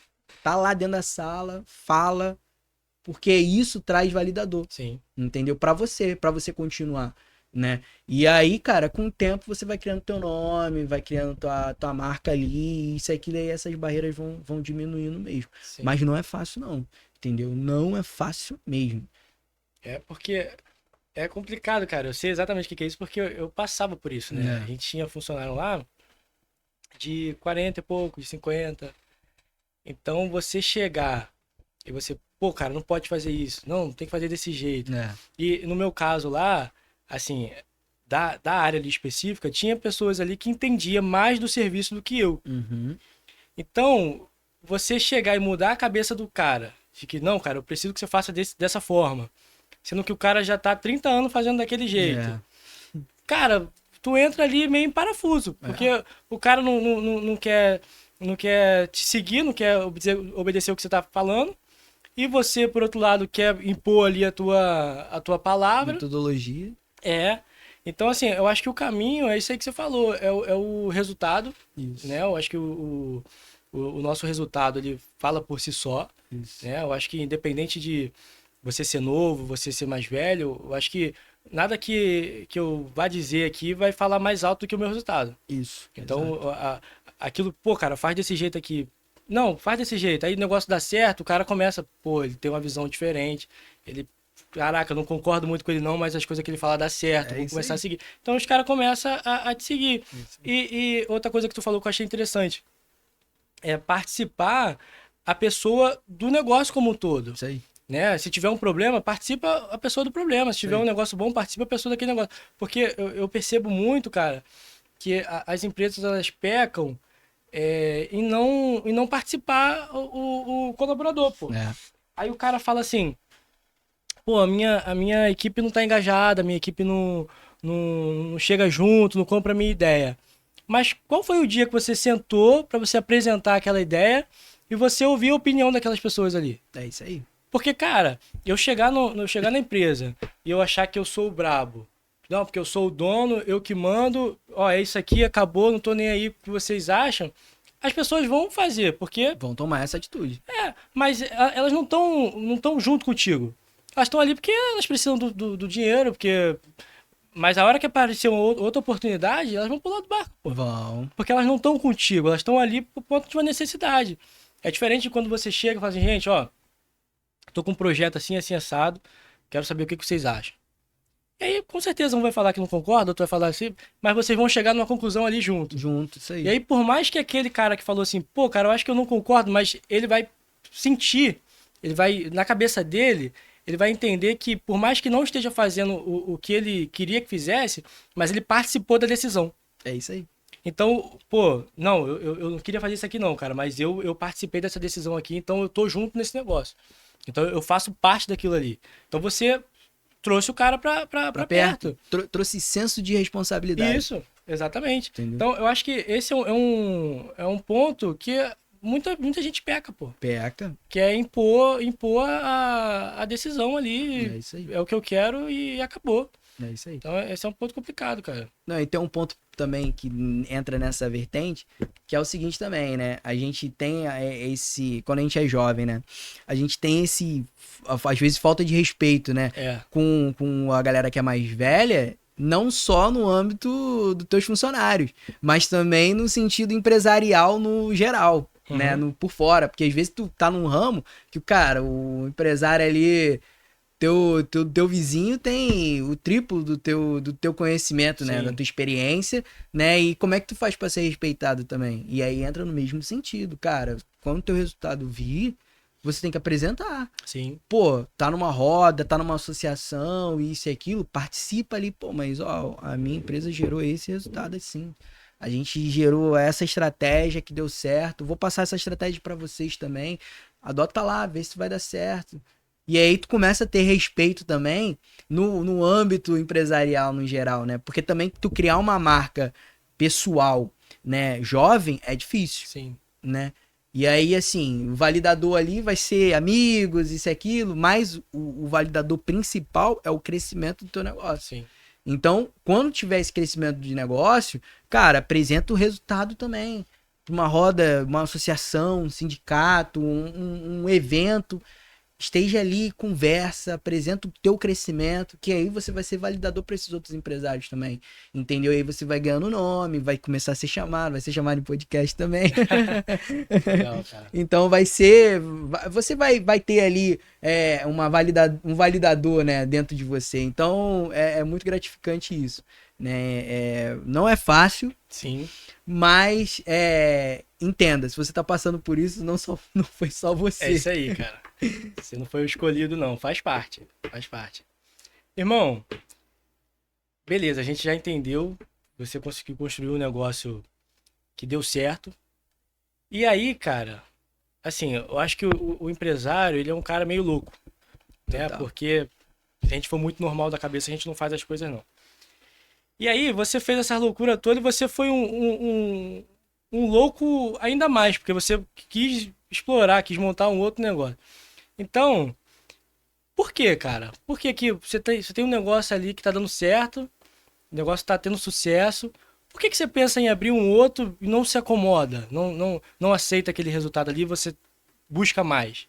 tá lá dentro da sala, fala, porque isso traz validador, Sim. Entendeu? Para você continuar. Né? E aí, cara, com o tempo você vai criando teu nome, vai criando tua marca ali, isso aqui, daí essas barreiras vão diminuindo mesmo. Sim. Mas não é fácil não, entendeu? Não é fácil mesmo. Porque é complicado, cara. Eu sei exatamente o que é isso, porque eu passava por isso, né? A gente tinha funcionário lá de 40 e pouco, de 50. Então você chegar E você, pô, cara, não pode fazer isso. Não, tem que fazer desse jeito. É. E no meu caso lá, assim, da área ali específica, tinha pessoas ali que entendiam mais do serviço do que eu. Uhum. Então, você chegar e mudar a cabeça do cara, de que, não, cara, eu preciso que você faça dessa forma. Sendo que o cara já tá há 30 anos fazendo daquele jeito. É. Cara, tu entra ali meio em parafuso. Porque o cara não quer te seguir, não quer obedecer o que você tá falando. E você, por outro lado, quer impor ali a tua palavra. Metodologia. É. Então, assim, eu acho que o caminho é isso aí que você falou. É o resultado, Isso. né? Eu acho que o nosso resultado, ele fala por si só. Isso. Né? Eu acho que independente de você ser novo, você ser mais velho, eu acho que nada que eu vá dizer aqui vai falar mais alto do que o meu resultado. Isso. Então, Exato. aquilo, pô, cara, faz desse jeito aqui. Não, faz desse jeito. Aí o negócio dá certo, o cara começa, pô, ele tem uma visão diferente. Ele, caraca, eu não concordo muito com ele não, mas as coisas que ele fala dá certo, É vou isso começar aí. a seguir. Então os caras começam a te seguir. Isso E outra coisa que tu falou que eu achei interessante é participar a pessoa do negócio como um todo. Isso aí. Né? Se tiver um problema, participa a pessoa do problema. Se tiver um negócio bom, participa a pessoa daquele negócio. Porque eu percebo muito, cara, que as empresas elas pecam em não participar o colaborador, pô. É. Aí o cara fala assim, pô, a minha equipe não tá engajada, a minha equipe não chega junto, não compra a minha ideia. Mas qual foi o dia que você sentou para você apresentar aquela ideia e você ouvir a opinião daquelas pessoas ali? É isso aí. Porque, cara, eu chegar na empresa e eu achar que eu sou o brabo. Não, porque eu sou o dono, eu que mando, ó, é isso aqui, acabou, não tô nem aí o que vocês acham. As pessoas vão fazer, porque Vão tomar essa atitude. mas elas não tão junto contigo. Elas estão ali porque elas precisam do dinheiro, porque. Mas a hora que aparecer uma outra oportunidade, elas vão pular do barco, pô. Vão. Porque elas não estão contigo, elas estão ali por conta de uma necessidade. É diferente de quando você chega e fala assim, gente, ó, tô com um projeto assim, assim, assado, quero saber o que vocês acham. E aí, com certeza, um vai falar que não concorda, outro vai falar assim, mas vocês vão chegar numa conclusão ali junto. Junto, isso aí. E aí, por mais que aquele cara que falou assim, pô, cara, eu acho que eu não concordo, mas ele vai sentir, ele vai, na cabeça dele, ele vai entender que, por mais que não esteja fazendo o que ele queria que fizesse, mas ele participou da decisão. É isso aí. Então, pô, não, eu não queria fazer isso aqui não, cara, mas eu participei dessa decisão aqui, então eu tô junto nesse negócio. Então eu faço parte daquilo ali. Então você trouxe o cara pra perto. Trouxe senso de responsabilidade. Isso, exatamente. Entendeu? Então, eu acho que esse é um ponto que muita gente peca, pô. Peca. Que é impor a decisão ali. É isso aí. É o que eu quero e acabou. É isso aí. Então, esse é um ponto complicado, cara. Não, e tem um ponto também que entra nessa vertente, que é o seguinte também, né? A gente tem esse... Quando a gente é jovem, né? A gente tem esse... Às vezes, falta de respeito, né? É. Com a galera que é mais velha, não só no âmbito dos teus funcionários, mas também no sentido empresarial no geral, né? Por fora. Porque às vezes tu tá num ramo que, cara, o empresário ali... Teu vizinho tem o triplo do teu conhecimento, né? Sim. Da tua experiência, né? E como é que tu faz pra ser respeitado também? E aí entra no mesmo sentido, cara. Quando o teu resultado vir, você tem que apresentar. Sim. Pô, tá numa roda, tá numa associação, isso e aquilo, participa ali. Pô, mas ó, a minha empresa gerou esse resultado assim. A gente gerou essa estratégia que deu certo. Vou passar essa estratégia pra vocês também. Adota lá, vê se vai dar certo. E aí tu começa a ter respeito também no âmbito empresarial no geral, né? Porque também tu criar uma marca pessoal, né, jovem, é difícil, Sim. né? E aí, assim, o validador ali vai ser amigos, isso e aquilo, mas o validador principal é o crescimento do teu negócio. Sim. Então, quando tiver esse crescimento de negócio, cara, apresenta o resultado também. Uma roda, uma associação, um sindicato, um evento... Esteja ali, conversa, apresenta o teu crescimento, que aí você vai ser validador para esses outros empresários também, entendeu? Aí você vai ganhando nome, vai começar a ser chamado, vai ser chamado em podcast também. Legal, cara. Então você vai ter ali um validador, né, dentro de você. Então é muito gratificante isso. né? Não é fácil, Sim. mas entenda, se você tá passando por isso, não foi só É você. isso aí, cara. Você não foi o escolhido, não. Faz parte. Faz parte. Irmão, beleza, a gente já entendeu. Você conseguiu construir um negócio que deu certo. E aí, cara, assim, eu acho que o empresário, ele é um cara meio louco, né? Total. Porque se a gente for muito normal da cabeça, a gente não faz as coisas, não. E aí, você fez essa loucura toda e você foi um louco ainda mais, porque você quis explorar, quis montar um outro negócio. Então, por quê, cara? Por que que você tem um negócio ali que tá dando certo, o negócio tá tendo sucesso, por que que você pensa em abrir um outro e não se acomoda? Não aceita aquele resultado ali, você busca mais?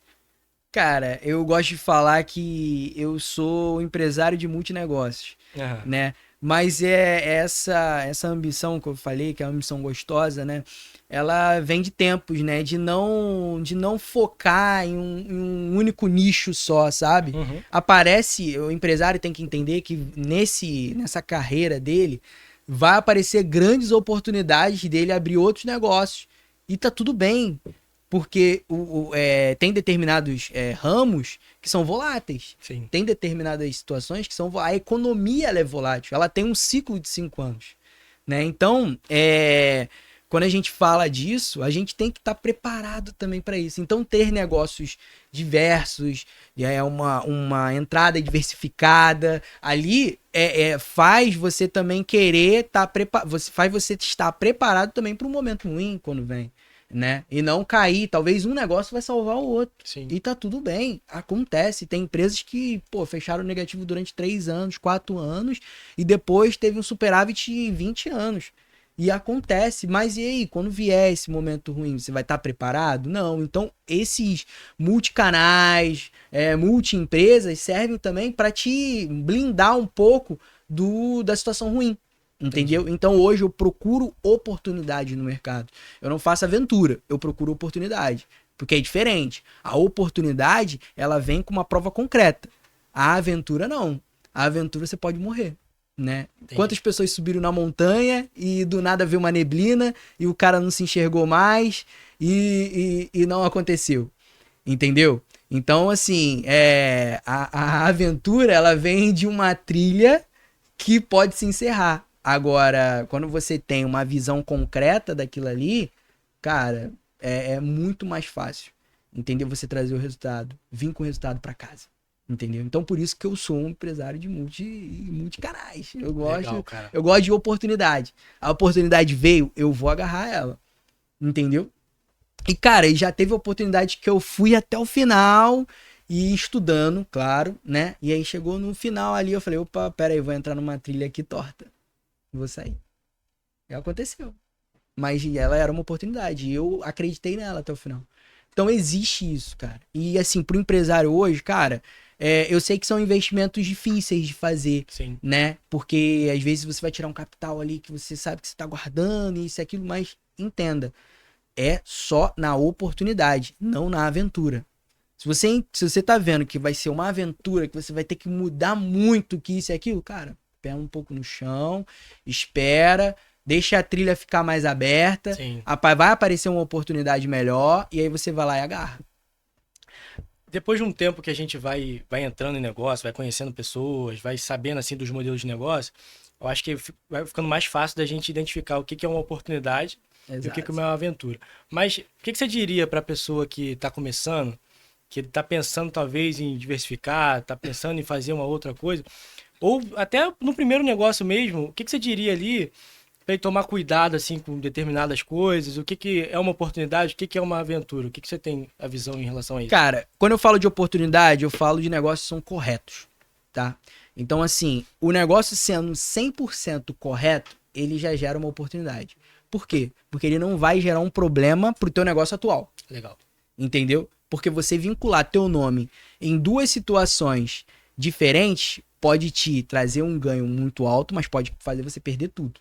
Cara, eu gosto de falar que eu sou empresário de multinegócios, Aham. né? Mas essa ambição que eu falei, que é uma ambição gostosa, né? Ela vem de tempos, né? De não focar em um único nicho só, sabe? Uhum. Aparece, o empresário tem que entender que nessa carreira dele vai aparecer grandes oportunidades dele abrir outros negócios. E tá tudo bem, porque tem determinados ramos que são voláteis. Sim. Tem determinadas situações que são. A economia ela é volátil, ela tem um ciclo de 5 anos. Né? Então, quando a gente fala disso, a gente tem que estar preparado também para isso. Então, ter negócios diversos, uma entrada diversificada, ali faz você também querer faz você estar preparado também para um momento ruim quando vem. Né? E não cair, talvez um negócio vai salvar o outro. Sim. E tá tudo bem, acontece. Tem empresas que, fecharam negativo durante 3 anos, 4 anos, e depois teve um superávit em 20 anos. E acontece, mas e aí, quando vier esse momento ruim, você vai estar preparado? Não, então esses multicanais, multi-empresas servem também para te blindar um pouco da situação ruim. Entendeu? Entendi. Então hoje eu procuro oportunidade no mercado. Eu não faço aventura, eu procuro oportunidade. Porque é diferente. A oportunidade, ela vem com uma prova concreta. A aventura não. A aventura você pode morrer, né? Entendi. Quantas pessoas subiram na montanha e do nada veio uma neblina e o cara não se enxergou mais e não aconteceu. Entendeu? Então, assim, a aventura, ela vem de uma trilha que pode se encerrar. Agora, quando você tem uma visão concreta daquilo ali, cara, é muito mais fácil, entendeu? Você trazer o resultado, vir com o resultado para casa, entendeu? Então, por isso que eu sou um empresário de multicanais. Legal, cara. Eu gosto de oportunidade. A oportunidade veio, eu vou agarrar ela, entendeu? E, cara, e já teve oportunidade que eu fui até o final e estudando, claro, né? E aí chegou no final ali, eu falei, opa, pera aí, vou entrar numa trilha aqui torta. Vou sair. E aconteceu. Mas ela era uma oportunidade. E eu acreditei nela até o final. Então existe isso, cara. E assim, pro empresário hoje, cara, eu sei que são investimentos difíceis de fazer, Sim. né? Porque às vezes você vai tirar um capital ali que você sabe que você tá guardando, isso e aquilo, mas entenda, é só na oportunidade, não na aventura. Se você tá vendo que vai ser uma aventura, que você vai ter que mudar muito que isso e aquilo, cara, pé um pouco no chão, espera, deixa a trilha ficar mais aberta, Sim. vai aparecer uma oportunidade melhor e aí você vai lá e agarra. Depois de um tempo que a gente vai entrando em negócio, vai conhecendo pessoas, vai sabendo assim dos modelos de negócio, eu acho que vai ficando mais fácil da gente identificar o que é uma oportunidade e o que é uma aventura. Mas o que você diria para a pessoa que está começando, que está pensando talvez em diversificar, está pensando em fazer uma outra coisa, ou até no primeiro negócio mesmo, o que você diria ali para ele tomar cuidado assim com determinadas coisas? O que é uma oportunidade? O que é uma aventura? O que você tem a visão em relação a isso? Cara, quando eu falo de oportunidade, eu falo de negócios que são corretos, tá? Então, assim, o negócio sendo 100% correto, ele já gera uma oportunidade. Por quê? Porque ele não vai gerar um problema pro teu negócio atual. Legal. Entendeu? Porque você vincular teu nome em 2 situações diferentes pode te trazer um ganho muito alto, mas pode fazer você perder tudo.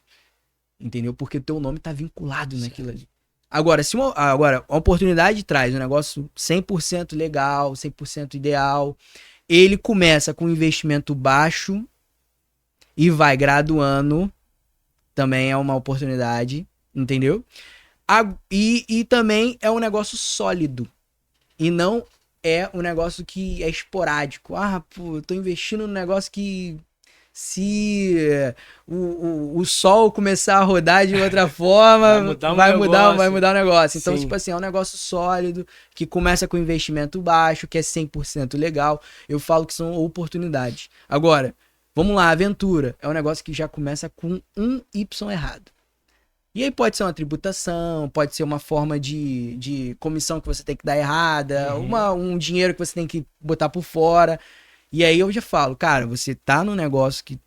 Entendeu? Porque o teu nome tá vinculado naquilo ali. Agora, uma oportunidade traz um negócio 100% legal, 100% ideal, ele começa com um investimento baixo e vai graduando também é uma oportunidade, entendeu? E também é um negócio sólido. E não é um negócio que é esporádico. Ah, pô, eu tô investindo num negócio que se o sol começar a rodar de outra forma, vai mudar o negócio. Então, Sim. tipo assim, é um negócio sólido, que começa com investimento baixo, que é 100% legal. Eu falo que são oportunidades. Agora, vamos lá, aventura. É um negócio que já começa com um Y errado. E aí pode ser uma tributação, pode ser uma forma de comissão que você tem que dar errada, um dinheiro que você tem que botar por fora. E aí eu já falo, cara, você tá num negócio que...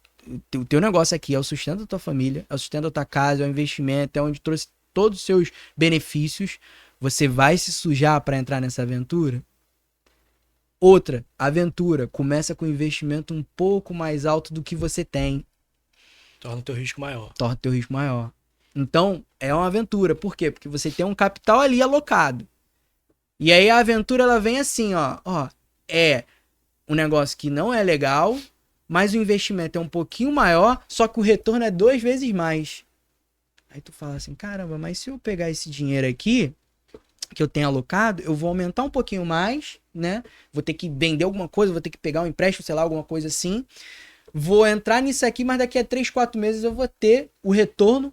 O teu negócio aqui é o sustento da tua família, é o sustento da tua casa, é o investimento, é onde trouxe todos os seus benefícios. Você vai se sujar para entrar nessa aventura? Outra, aventura começa com investimento um pouco mais alto do que você tem. Torna o teu risco maior. Torna o teu risco maior. Então, é uma aventura. Por quê? Porque você tem um capital ali alocado. E aí a aventura, ela vem assim, ó. É um negócio que não é legal, mas o investimento é um pouquinho maior, só que o retorno é 2 vezes mais. Aí tu fala assim, caramba, mas se eu pegar esse dinheiro aqui, que eu tenho alocado, eu vou aumentar um pouquinho mais, né? Vou ter que vender alguma coisa, vou ter que pegar um empréstimo, sei lá, alguma coisa assim. Vou entrar nisso aqui, mas daqui a 3, 4 meses eu vou ter o retorno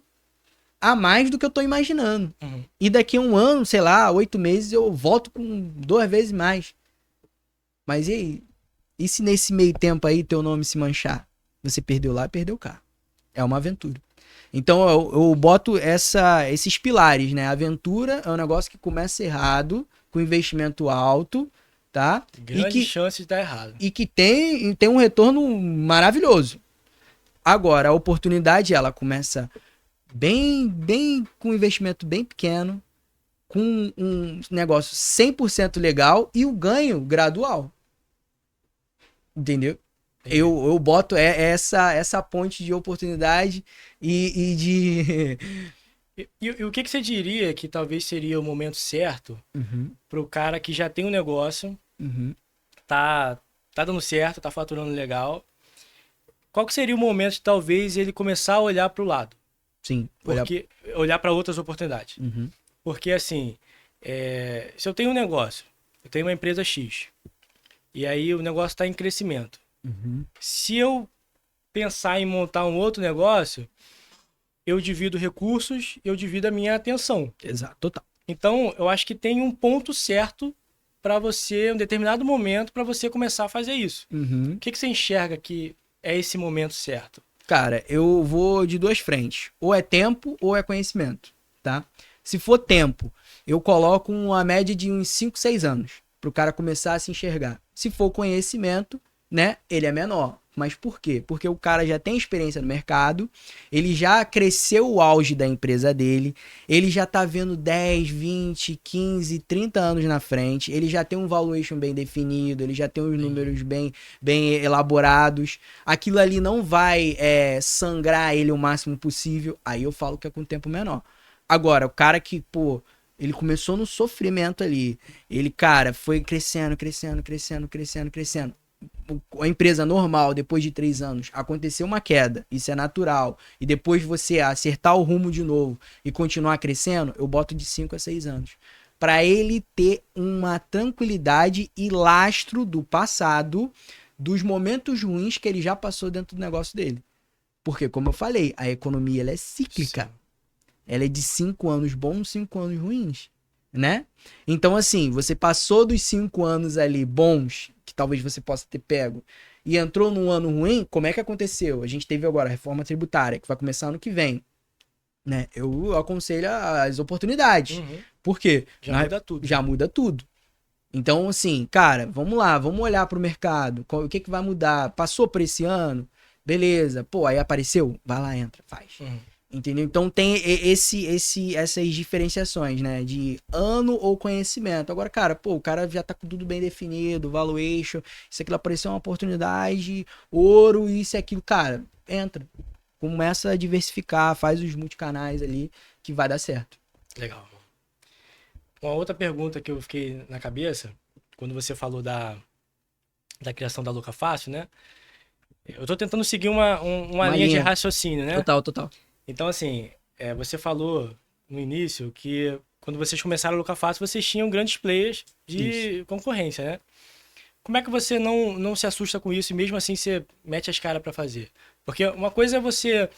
a mais do que eu tô imaginando. E daqui a um ano, sei lá, 8 meses, eu volto com 2 vezes mais. Mas e aí? E se nesse meio tempo aí teu nome se manchar? Você perdeu lá, perdeu cá. É uma aventura. Então eu boto esses pilares, né? A aventura é um negócio que começa errado, com investimento alto, tá? Grande chance de dar errado. E que tem um retorno maravilhoso. Agora, a oportunidade, ela começa bem com um investimento bem pequeno, com um negócio 100% legal e o ganho gradual. Entendeu? Eu boto essa ponte de oportunidade e de... E o que você diria que talvez seria o momento certo para o cara que já tem um negócio, tá dando certo, tá faturando legal? Qual que seria o momento de talvez ele começar a olhar para o lado? Sim. Olhar para outras oportunidades. Porque assim, se eu tenho um negócio, eu tenho uma empresa X, e aí o negócio está em crescimento. Se eu pensar em montar um outro negócio, eu divido recursos, eu divido a minha atenção. Exato, total. Então, eu acho que tem um ponto certo para você, um determinado momento, para você começar a fazer isso. O que você enxerga que é esse momento certo? Cara, eu vou de 2 frentes. Ou é tempo ou é conhecimento, tá? Se for tempo, eu coloco uma média de uns 5, 6 anos pro cara começar a se enxergar. Se for conhecimento, né, ele é menor. Mas por quê? Porque o cara já tem experiência no mercado, ele já cresceu o auge da empresa dele, ele já tá vendo 10, 20, 15, 30 anos na frente, ele já tem um valuation bem definido, ele já tem os números bem elaborados. Aquilo ali não vai sangrar ele o máximo possível, aí eu falo que é com tempo menor. Agora, o cara que, pô, ele começou no sofrimento ali, ele, cara, foi crescendo. A empresa normal, depois de 3 anos, aconteceu uma queda, isso é natural, e depois você acertar o rumo de novo e continuar crescendo, eu boto de 5 a 6 anos. Para ele ter uma tranquilidade e lastro do passado, dos momentos ruins que ele já passou dentro do negócio dele. Porque, como eu falei, a economia ela é cíclica. Sim. Ela é de 5 anos bons, 5 anos ruins, né? Então, assim, você passou dos 5 anos ali bons, que talvez você possa ter pego, e entrou num ano ruim, como é que aconteceu? A gente teve agora a reforma tributária, que vai começar ano que vem, né? Eu aconselho as oportunidades. Por quê? Muda tudo. Já muda tudo. Então, assim, cara, vamos lá, vamos olhar pro mercado, o que vai mudar? Passou por esse ano? Beleza. Pô, aí apareceu? Vai lá, entra, faz. Entendeu? Então tem essas diferenciações, né? De ano ou conhecimento. Agora, cara, pô, o cara já tá com tudo bem definido, valuation, isso aquilo apareceu uma oportunidade, ouro, isso e aquilo. Cara, entra. Começa a diversificar, faz os multicanais ali, que vai dar certo. Legal. Uma outra pergunta que eu fiquei na cabeça, quando você falou da criação da Louca Fácil, né? Eu tô tentando seguir uma linha de raciocínio, né? Total. Então, assim, você falou no início que quando vocês começaram a Luca Fácil, vocês tinham grandes players de concorrência, né? Como é que você não se assusta com isso e mesmo assim você mete as caras para fazer? Porque uma coisa é você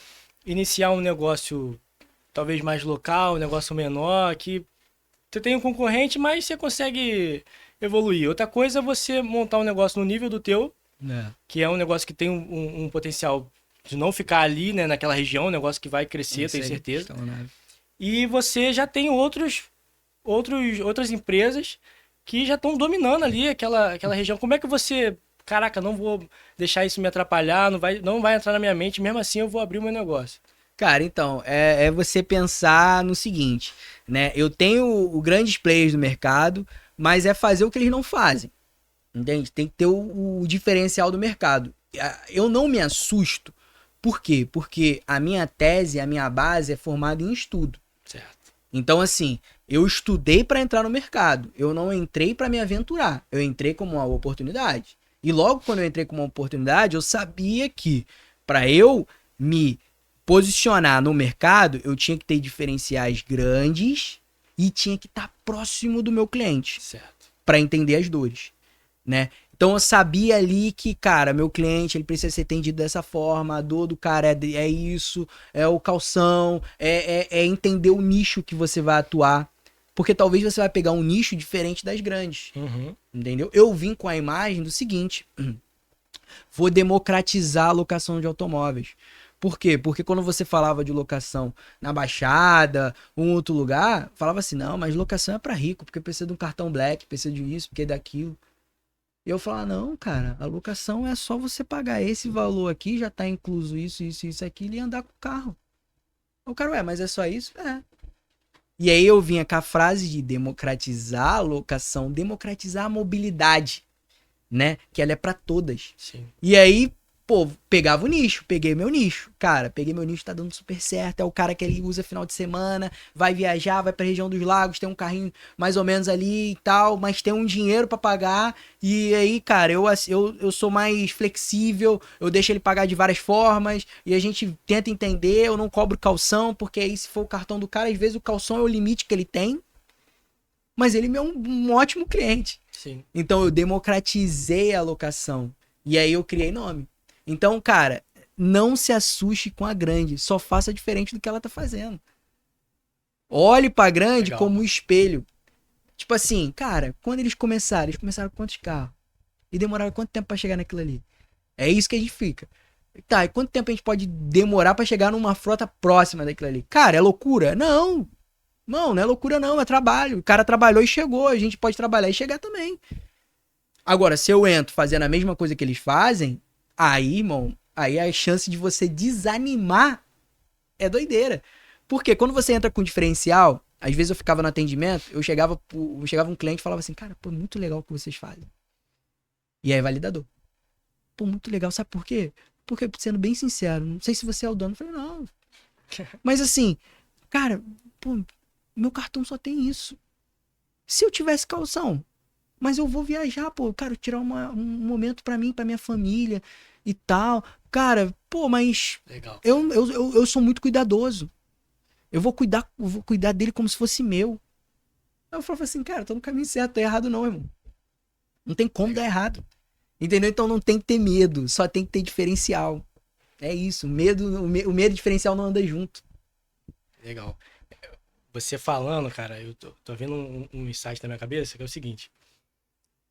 iniciar um negócio talvez mais local, um negócio menor, que você tem um concorrente, mas você consegue evoluir. Outra coisa é você montar um negócio no nível do teu, que é um negócio que tem um potencial de não ficar ali, né, naquela região, um negócio que vai crescer, tenho certeza. Questão, né? E você já tem outras empresas que já estão dominando ali aquela região. Como é que você, caraca, não vou deixar isso me atrapalhar, não vai entrar na minha mente, mesmo assim eu vou abrir o meu negócio? Cara, então, é você pensar no seguinte, né? Eu tenho o grandes players do mercado, mas é fazer o que eles não fazem, entende? Tem que ter o diferencial do mercado. Eu não me assusto, por quê? Porque a minha tese, a minha base é formada em estudo. Certo. Então, assim, eu estudei para entrar no mercado, eu não entrei para me aventurar, eu entrei como uma oportunidade. E logo quando eu entrei como uma oportunidade, eu sabia que para eu me posicionar no mercado, eu tinha que ter diferenciais grandes e tinha que estar próximo do meu cliente. Certo. Para entender as dores, né? Então eu sabia ali que, cara, meu cliente ele precisa ser atendido dessa forma, a dor do cara é isso, é o calção, é entender o nicho que você vai atuar. Porque talvez você vai pegar um nicho diferente das grandes, entendeu? Eu vim com a imagem do seguinte, vou democratizar a locação de automóveis. Por quê? Porque quando você falava de locação na Baixada, um outro lugar, falava assim, não, mas locação é para rico, porque precisa de um cartão black, precisa de isso, porque daquilo. E eu falava, não, cara, a locação é só você pagar esse valor aqui, já tá incluso isso, aquilo, e andar com o carro. O cara, mas é só isso? É. E aí eu vinha com a frase de democratizar a locação, democratizar a mobilidade, né? Que ela é para todas. Sim. E aí, pô, pegava o nicho, peguei meu nicho. Cara, peguei meu nicho, tá dando super certo. É o cara que ele usa final de semana, vai viajar, vai pra região dos lagos, tem um carrinho mais ou menos ali e tal, mas tem um dinheiro pra pagar. E aí, cara, eu sou mais flexível, eu deixo ele pagar de várias formas e a gente tenta entender, eu não cobro calção, porque aí se for o cartão do cara, às vezes o calção é o limite que ele tem, mas ele é um ótimo cliente. Sim. Então eu democratizei a locação e aí eu criei nome. Então, cara, não se assuste com a grande, só faça diferente do que ela tá fazendo. Olhe pra grande Legal. como um espelho. Tipo assim, cara, quando eles começaram com quantos carros? E demoraram quanto tempo pra chegar naquilo ali? É isso que a gente fica. Tá, e quanto tempo a gente pode demorar pra chegar numa frota próxima daquilo ali? Cara, é loucura? Não. Não é loucura não, é trabalho. O cara trabalhou e chegou, a gente pode trabalhar e chegar também. Agora, se eu entro fazendo a mesma coisa que eles fazem, aí, irmão, aí a chance de você desanimar é doideira. Porque quando você entra com diferencial, às vezes eu ficava no atendimento, chegava um cliente e falava assim, cara, pô, muito legal o que vocês fazem. E aí, validador. Pô, muito legal, sabe por quê? Porque, sendo bem sincero, não sei se você é o dono. Eu falei, não. Mas assim, cara, pô, meu cartão só tem isso. Se eu tivesse calção, mas eu vou viajar, pô, eu quero tirar um momento pra mim, pra minha família e tal. Cara, pô, mas Legal. eu sou muito cuidadoso. Eu vou cuidar dele como se fosse meu. Aí eu falava assim, cara, tô no caminho certo, tô errado não, irmão. Não tem como dar errado. Entendeu? Então não tem que ter medo, só tem que ter diferencial. É isso, o medo e diferencial não andam junto. Legal. Você falando, cara, eu tô vendo um insight na minha cabeça, que é o seguinte.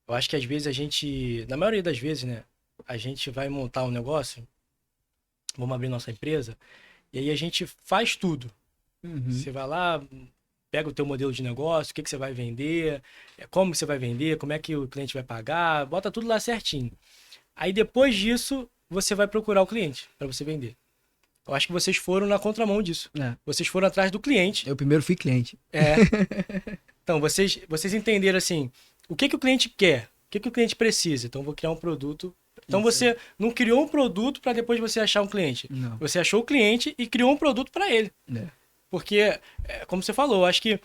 Eu acho que às vezes na maioria das vezes, né, a gente vai montar um negócio, vamos abrir nossa empresa, e aí a gente faz tudo. Você vai lá, pega o teu modelo de negócio, o que você vai vender, como você vai vender, como é que o cliente vai pagar, bota tudo lá certinho. Aí depois disso, você vai procurar o cliente para você vender. Eu acho que vocês foram na contramão disso. É. Vocês foram atrás do cliente. Eu primeiro fui cliente. Então, vocês entenderam assim, o que o cliente quer, o que o cliente precisa. Então, vou criar um produto. Então, você não criou um produto para depois você achar um cliente. Não. Você achou o cliente e criou um produto para ele. É. Porque, como você falou, acho que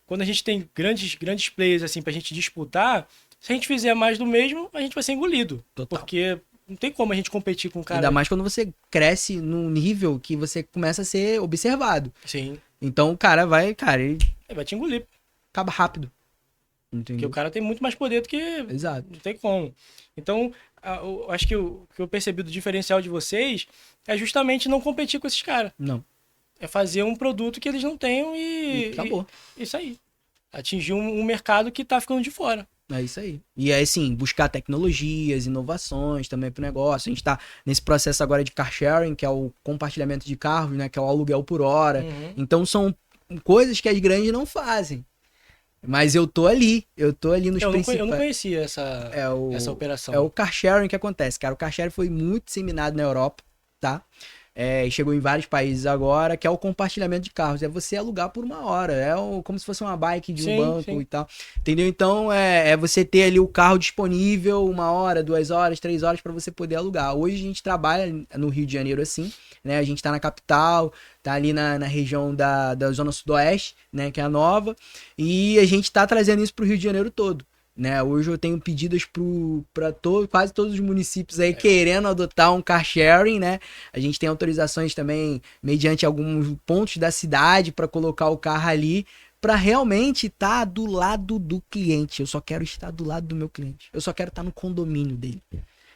quando a gente tem grandes players assim pra gente disputar, se a gente fizer mais do mesmo, a gente vai ser engolido. Total. Porque não tem como a gente competir com um cara. Ainda mais quando você cresce num nível que você começa a ser observado. Sim. Então o cara vai, ele Vai te engolir. acaba rápido. Porque Entendeu? o cara tem muito mais poder do que... Exato. Não tem como. Então, eu acho que o que eu percebi do diferencial de vocês é justamente não competir com esses caras. Não. É fazer um produto que eles não tenham E acabou. Isso aí. Atingir um mercado que tá ficando de fora. É isso aí. E aí, assim, buscar tecnologias, inovações também pro negócio. A gente tá nesse processo agora de car sharing, que é o compartilhamento de carros, né? Que é o aluguel por hora. Uhum. Então são coisas que as grandes não fazem. Mas eu tô ali nos principais. Eu não conhecia essa operação. É o car sharing que acontece, cara. O car sharing foi muito disseminado na Europa, tá? Chegou em vários países agora, que é o compartilhamento de carros. É você alugar por uma hora. Como se fosse uma bike de um banco e tal. Entendeu? Então, é você ter ali o carro disponível 1 hora, 2 horas, 3 horas para você poder alugar. Hoje a gente trabalha no Rio de Janeiro assim, né? A gente tá na capital, tá ali na região da Zona Sudoeste, né? Que é a nova. E a gente tá trazendo isso pro Rio de Janeiro todo. Né, hoje eu tenho pedidos para quase todos os municípios aí querendo adotar um car sharing, né? A gente tem autorizações também mediante alguns pontos da cidade para colocar o carro ali, para realmente estar do lado do cliente. Eu só quero estar do lado do meu cliente. Eu só quero estar no condomínio dele.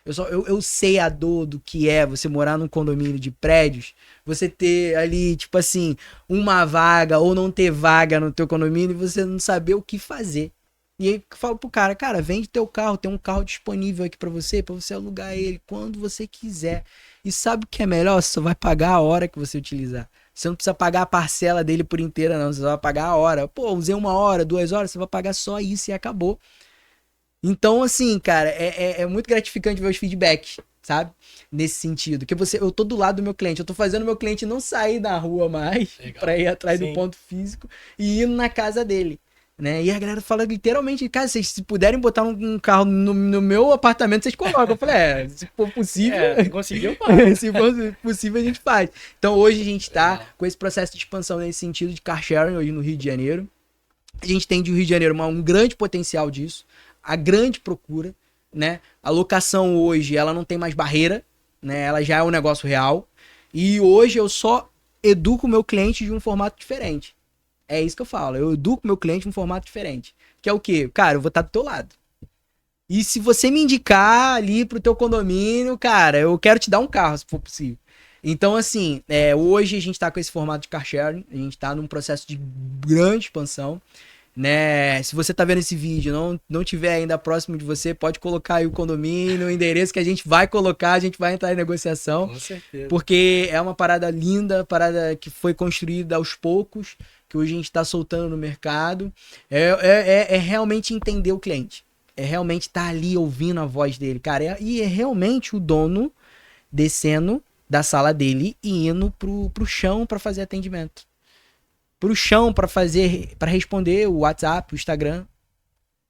Eu sei a dor do que é você morar num condomínio de prédios, você ter ali, tipo assim, uma vaga ou não ter vaga no teu condomínio e você não saber o que fazer. E aí eu falo pro cara, vende teu carro, tem um carro disponível aqui pra você alugar ele quando você quiser. E sabe o que é melhor? Você só vai pagar a hora que você utilizar. Você não precisa pagar a parcela dele por inteira, não. Você vai pagar a hora. Pô, usei 1 hora, 2 horas, você vai pagar só isso e acabou. Então, assim, cara, é muito gratificante ver os feedbacks, sabe? Nesse sentido. Que eu tô do lado do meu cliente. Eu tô fazendo o meu cliente não sair da rua mais pra ir atrás do ponto físico e ir na casa dele. Né? E a galera fala literalmente, cara, vocês se puderem botar um carro no meu apartamento, vocês colocam. Eu falei, se for possível, conseguiu, se for possível, a gente faz. Então hoje a gente tá com esse processo de expansão nesse sentido de car sharing hoje no Rio de Janeiro. A gente tem de Rio de Janeiro um grande potencial disso, a grande procura, né? A locação hoje, ela não tem mais barreira, né? Ela já é um negócio real. E hoje eu só educo o meu cliente de um formato diferente. É isso que eu falo. Eu educo meu cliente em um formato diferente. Que é o quê? Cara, eu vou estar do teu lado. E se você me indicar ali pro teu condomínio, cara, eu quero te dar um carro, se for possível. Então, assim, hoje a gente tá com esse formato de car sharing. A gente tá num processo de grande expansão. Né? Se você tá vendo esse vídeo, não tiver ainda próximo de você, pode colocar aí o condomínio, o endereço que a gente vai colocar, a gente vai entrar em negociação. Com certeza. Porque é uma parada linda, parada que foi construída aos poucos, que hoje a gente tá soltando no mercado. É realmente entender o cliente. É realmente estar ali ouvindo a voz dele, cara. E é realmente o dono descendo da sala dele e indo pro chão para fazer atendimento. Pro chão para responder o WhatsApp, o Instagram,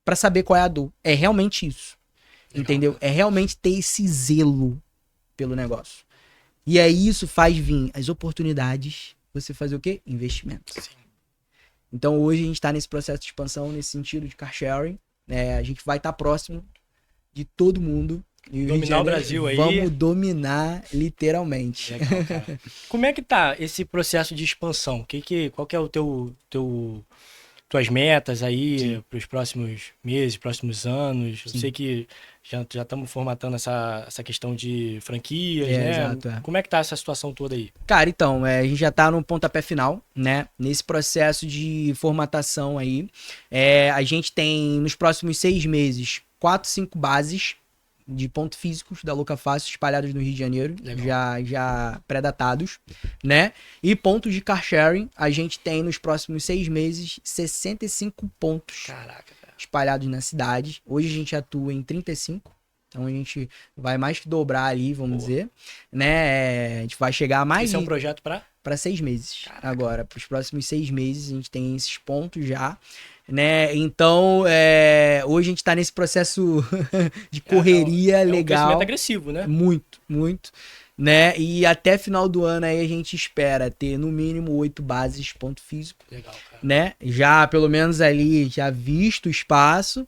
para saber qual é a dor. É realmente isso. Legal, entendeu? Cara. É realmente ter esse zelo pelo negócio. E aí isso faz vir as oportunidades, você fazer o quê? Investimento. Sim. Então hoje a gente tá nesse processo de expansão, nesse sentido de car sharing. A gente vai estar próximo de todo mundo. Dominar o Brasil aí. Vamos dominar literalmente. Legal, cara. Como é que tá esse processo de expansão? Qual que é o tuas metas aí para os próximos meses, próximos anos? Sim. Eu sei que já estamos formatando essa questão de franquias, né? Exato, Como é que tá essa situação toda aí? Cara, então, a gente já tá no pontapé final, né? Nesse processo de formatação aí. A gente tem, nos próximos 6 meses, 4, 5 bases de pontos físicos da Louca Fácil espalhados no Rio de Janeiro, já pré-datados, né? E pontos de car sharing, a gente tem nos próximos 6 meses 65 pontos. Caraca, cara. Espalhados na cidade. Hoje a gente atua em 35, então a gente vai mais que dobrar ali, vamos dizer, né? A gente vai chegar a mais... Esse é um projeto para 6 meses. Caraca. Agora, para os próximos 6 meses a gente tem esses pontos já, né? Então, hoje a gente tá nesse processo de correria legal. Um crescimento agressivo, né? Muito, muito. Né? E até final do ano aí a gente espera ter no mínimo 8 bases ponto físico. Legal, cara. Né? Já pelo menos ali, já visto o espaço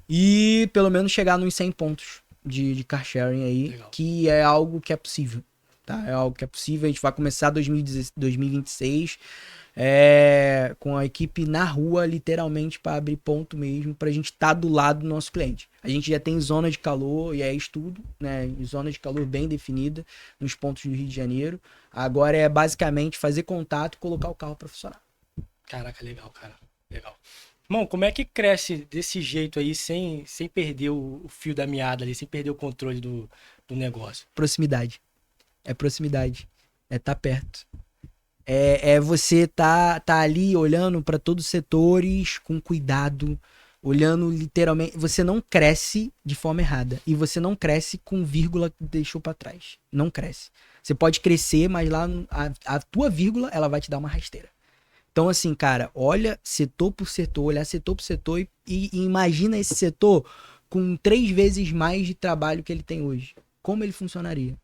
e pelo menos chegar nos 100 pontos. de car sharing aí, Legal. que é algo que é possível, tá? É algo que é possível, a gente vai começar 2026 com a equipe na rua, literalmente, para abrir ponto mesmo, pra gente estar do lado do nosso cliente. A gente já tem zona de calor, e é estudo, né? Zona de calor bem definida nos pontos do Rio de Janeiro. Agora é basicamente fazer contato e colocar o carro para funcionar. Caraca, legal, cara. Legal. Irmão, como é que cresce desse jeito aí, sem perder o fio da meada ali, sem perder o controle do negócio? Proximidade. É proximidade. É tá perto. É você tá ali olhando para todos os setores com cuidado, olhando literalmente. Você não cresce de forma errada. E você não cresce com vírgula que deixou para trás. Não cresce. Você pode crescer, mas lá a tua vírgula, ela vai te dar uma rasteira. Então, assim, cara, olha setor por setor, olhar setor por setor e imagina esse setor com 3 vezes mais de trabalho que ele tem hoje. Como ele funcionaria?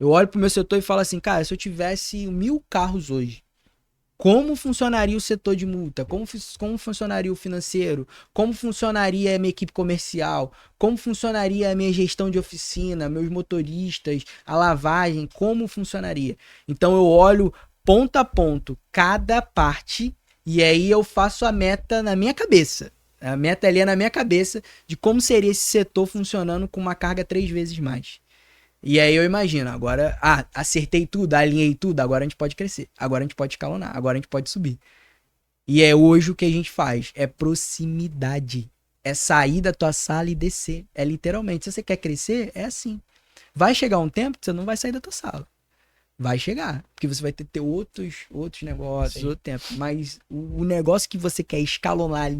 Eu olho pro meu setor e falo assim, cara, se eu tivesse 1.000 carros hoje, como funcionaria o setor de multa? Como funcionaria o financeiro? Como funcionaria a minha equipe comercial? Como funcionaria a minha gestão de oficina, meus motoristas, a lavagem? Como funcionaria? Então eu olho ponto a ponto cada parte e aí eu faço a meta na minha cabeça. A meta ali é na minha cabeça de como seria esse setor funcionando com uma carga 3 vezes mais. E aí eu imagino, agora, acertei tudo, alinhei tudo, agora a gente pode crescer, agora a gente pode escalonar, agora a gente pode subir. E é hoje o que a gente faz, é proximidade, é sair da tua sala e descer, é literalmente, se você quer crescer, é assim. Vai chegar um tempo que você não vai sair da tua sala. Vai chegar, porque você vai ter outros negócios, Sim. outro tempo. Mas o negócio que você quer escalonar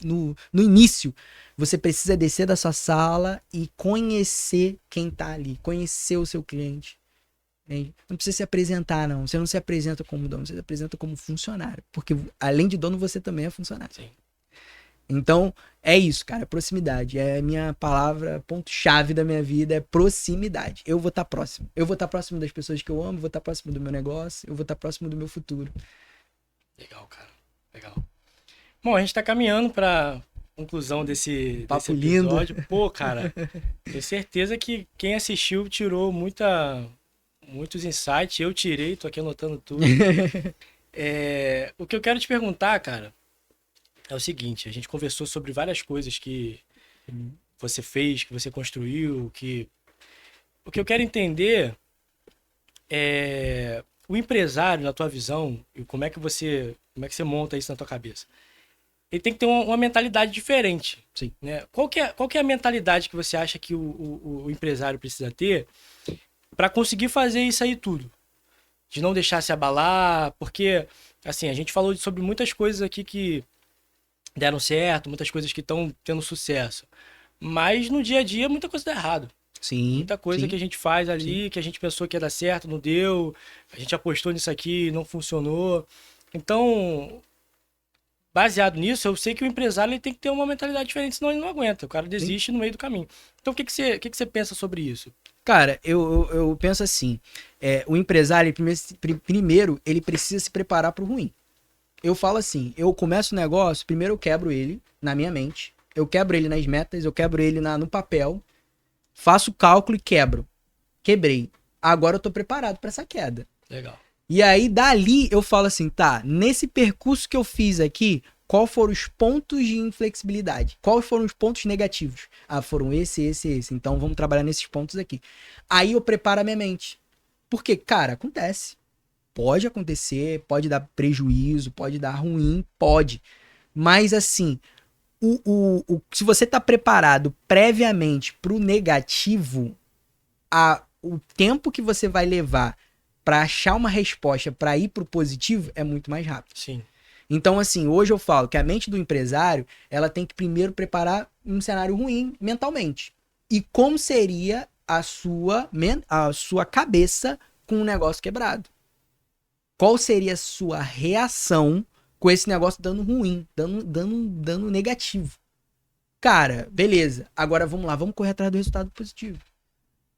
no início, você precisa descer da sua sala e conhecer quem tá ali, conhecer o seu cliente. Entende? Não precisa se apresentar, não. Você não se apresenta como dono, você se apresenta como funcionário. Porque além de dono, você também é funcionário. Sim. Então, é isso, cara, proximidade. É a minha palavra, ponto-chave da minha vida, é proximidade. Eu vou estar próximo. Eu vou estar próximo das pessoas que eu amo, vou estar próximo do meu negócio, eu vou estar próximo do meu futuro. Legal, cara. Legal. Bom, a gente tá caminhando pra conclusão desse Papo episódio. lindo. Pô, cara, tenho certeza que quem assistiu tirou muitos insights. Eu tirei, tô aqui anotando tudo. O que eu quero te perguntar, cara, é o seguinte: a gente conversou sobre várias coisas que você fez, que você construiu, que o que eu quero entender é o empresário, na tua visão, e como é que você monta isso na tua cabeça. Ele tem que ter uma mentalidade diferente. Sim. Né? Qual que é a mentalidade que você acha que o empresário precisa ter para conseguir fazer isso aí tudo? De não deixar se abalar, porque, assim, a gente falou sobre muitas coisas aqui que deram certo, muitas coisas que estão tendo sucesso. Mas no dia a dia muita coisa dá errado. Sim. Muita coisa sim. que a gente faz ali, Sim. que a gente pensou que ia dar certo, não deu. A gente apostou nisso aqui, não funcionou. Então, baseado nisso, eu sei que o empresário ele tem que ter uma mentalidade diferente, senão ele não aguenta. O cara desiste no meio do caminho. Então, o que que você pensa sobre isso? Cara, eu penso assim, o empresário, primeiro, ele precisa se preparar pro ruim. Eu falo assim, eu começo o negócio, primeiro eu quebro ele na minha mente, eu quebro ele nas metas, eu quebro ele no papel, faço o cálculo e quebro. Quebrei. Agora eu tô preparado pra essa queda. Legal. E aí, dali, eu falo assim, tá, nesse percurso que eu fiz aqui, qual foram os pontos de inflexibilidade? Quais foram os pontos negativos? Ah, foram esse. Então, vamos trabalhar nesses pontos aqui. Aí, eu preparo a minha mente. Porque, cara, acontece. Pode acontecer, pode dar prejuízo, pode dar ruim, pode. Mas, assim, se você tá preparado previamente pro negativo, o tempo que você vai levar para achar uma resposta para ir pro positivo é muito mais rápido. Sim. Então, assim, hoje eu falo que a mente do empresário, ela tem que primeiro preparar um cenário ruim mentalmente. E como seria a sua cabeça com um negócio quebrado? Qual seria a sua reação com esse negócio dando ruim, dando negativo? Cara, beleza. Agora vamos lá, vamos correr atrás do resultado positivo.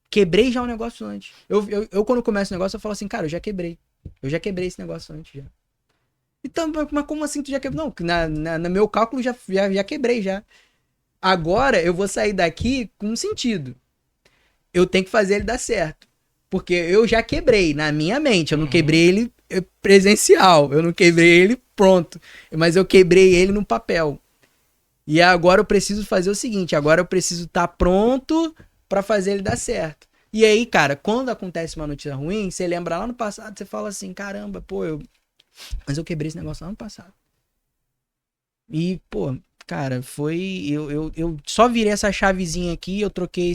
Quebrei já o negócio antes. Eu quando começo o negócio, eu falo assim, cara, eu já quebrei. Eu já quebrei esse negócio antes já. Então, mas como assim tu já quebrou? Não, no meu cálculo já quebrei já. Agora eu vou sair daqui com um sentido. Eu tenho que fazer ele dar certo. Porque eu já quebrei na minha mente. Eu não quebrei ele presencial. Eu não quebrei ele pronto. Mas eu quebrei ele no papel. E agora eu preciso fazer o seguinte. Agora eu preciso estar pronto pra fazer ele dar certo. E aí, cara, quando acontece uma notícia ruim, você lembra lá no passado, você fala assim, caramba, pô, mas eu quebrei esse negócio lá no passado. E, pô, cara, foi. Eu só virei essa chavezinha aqui, eu troquei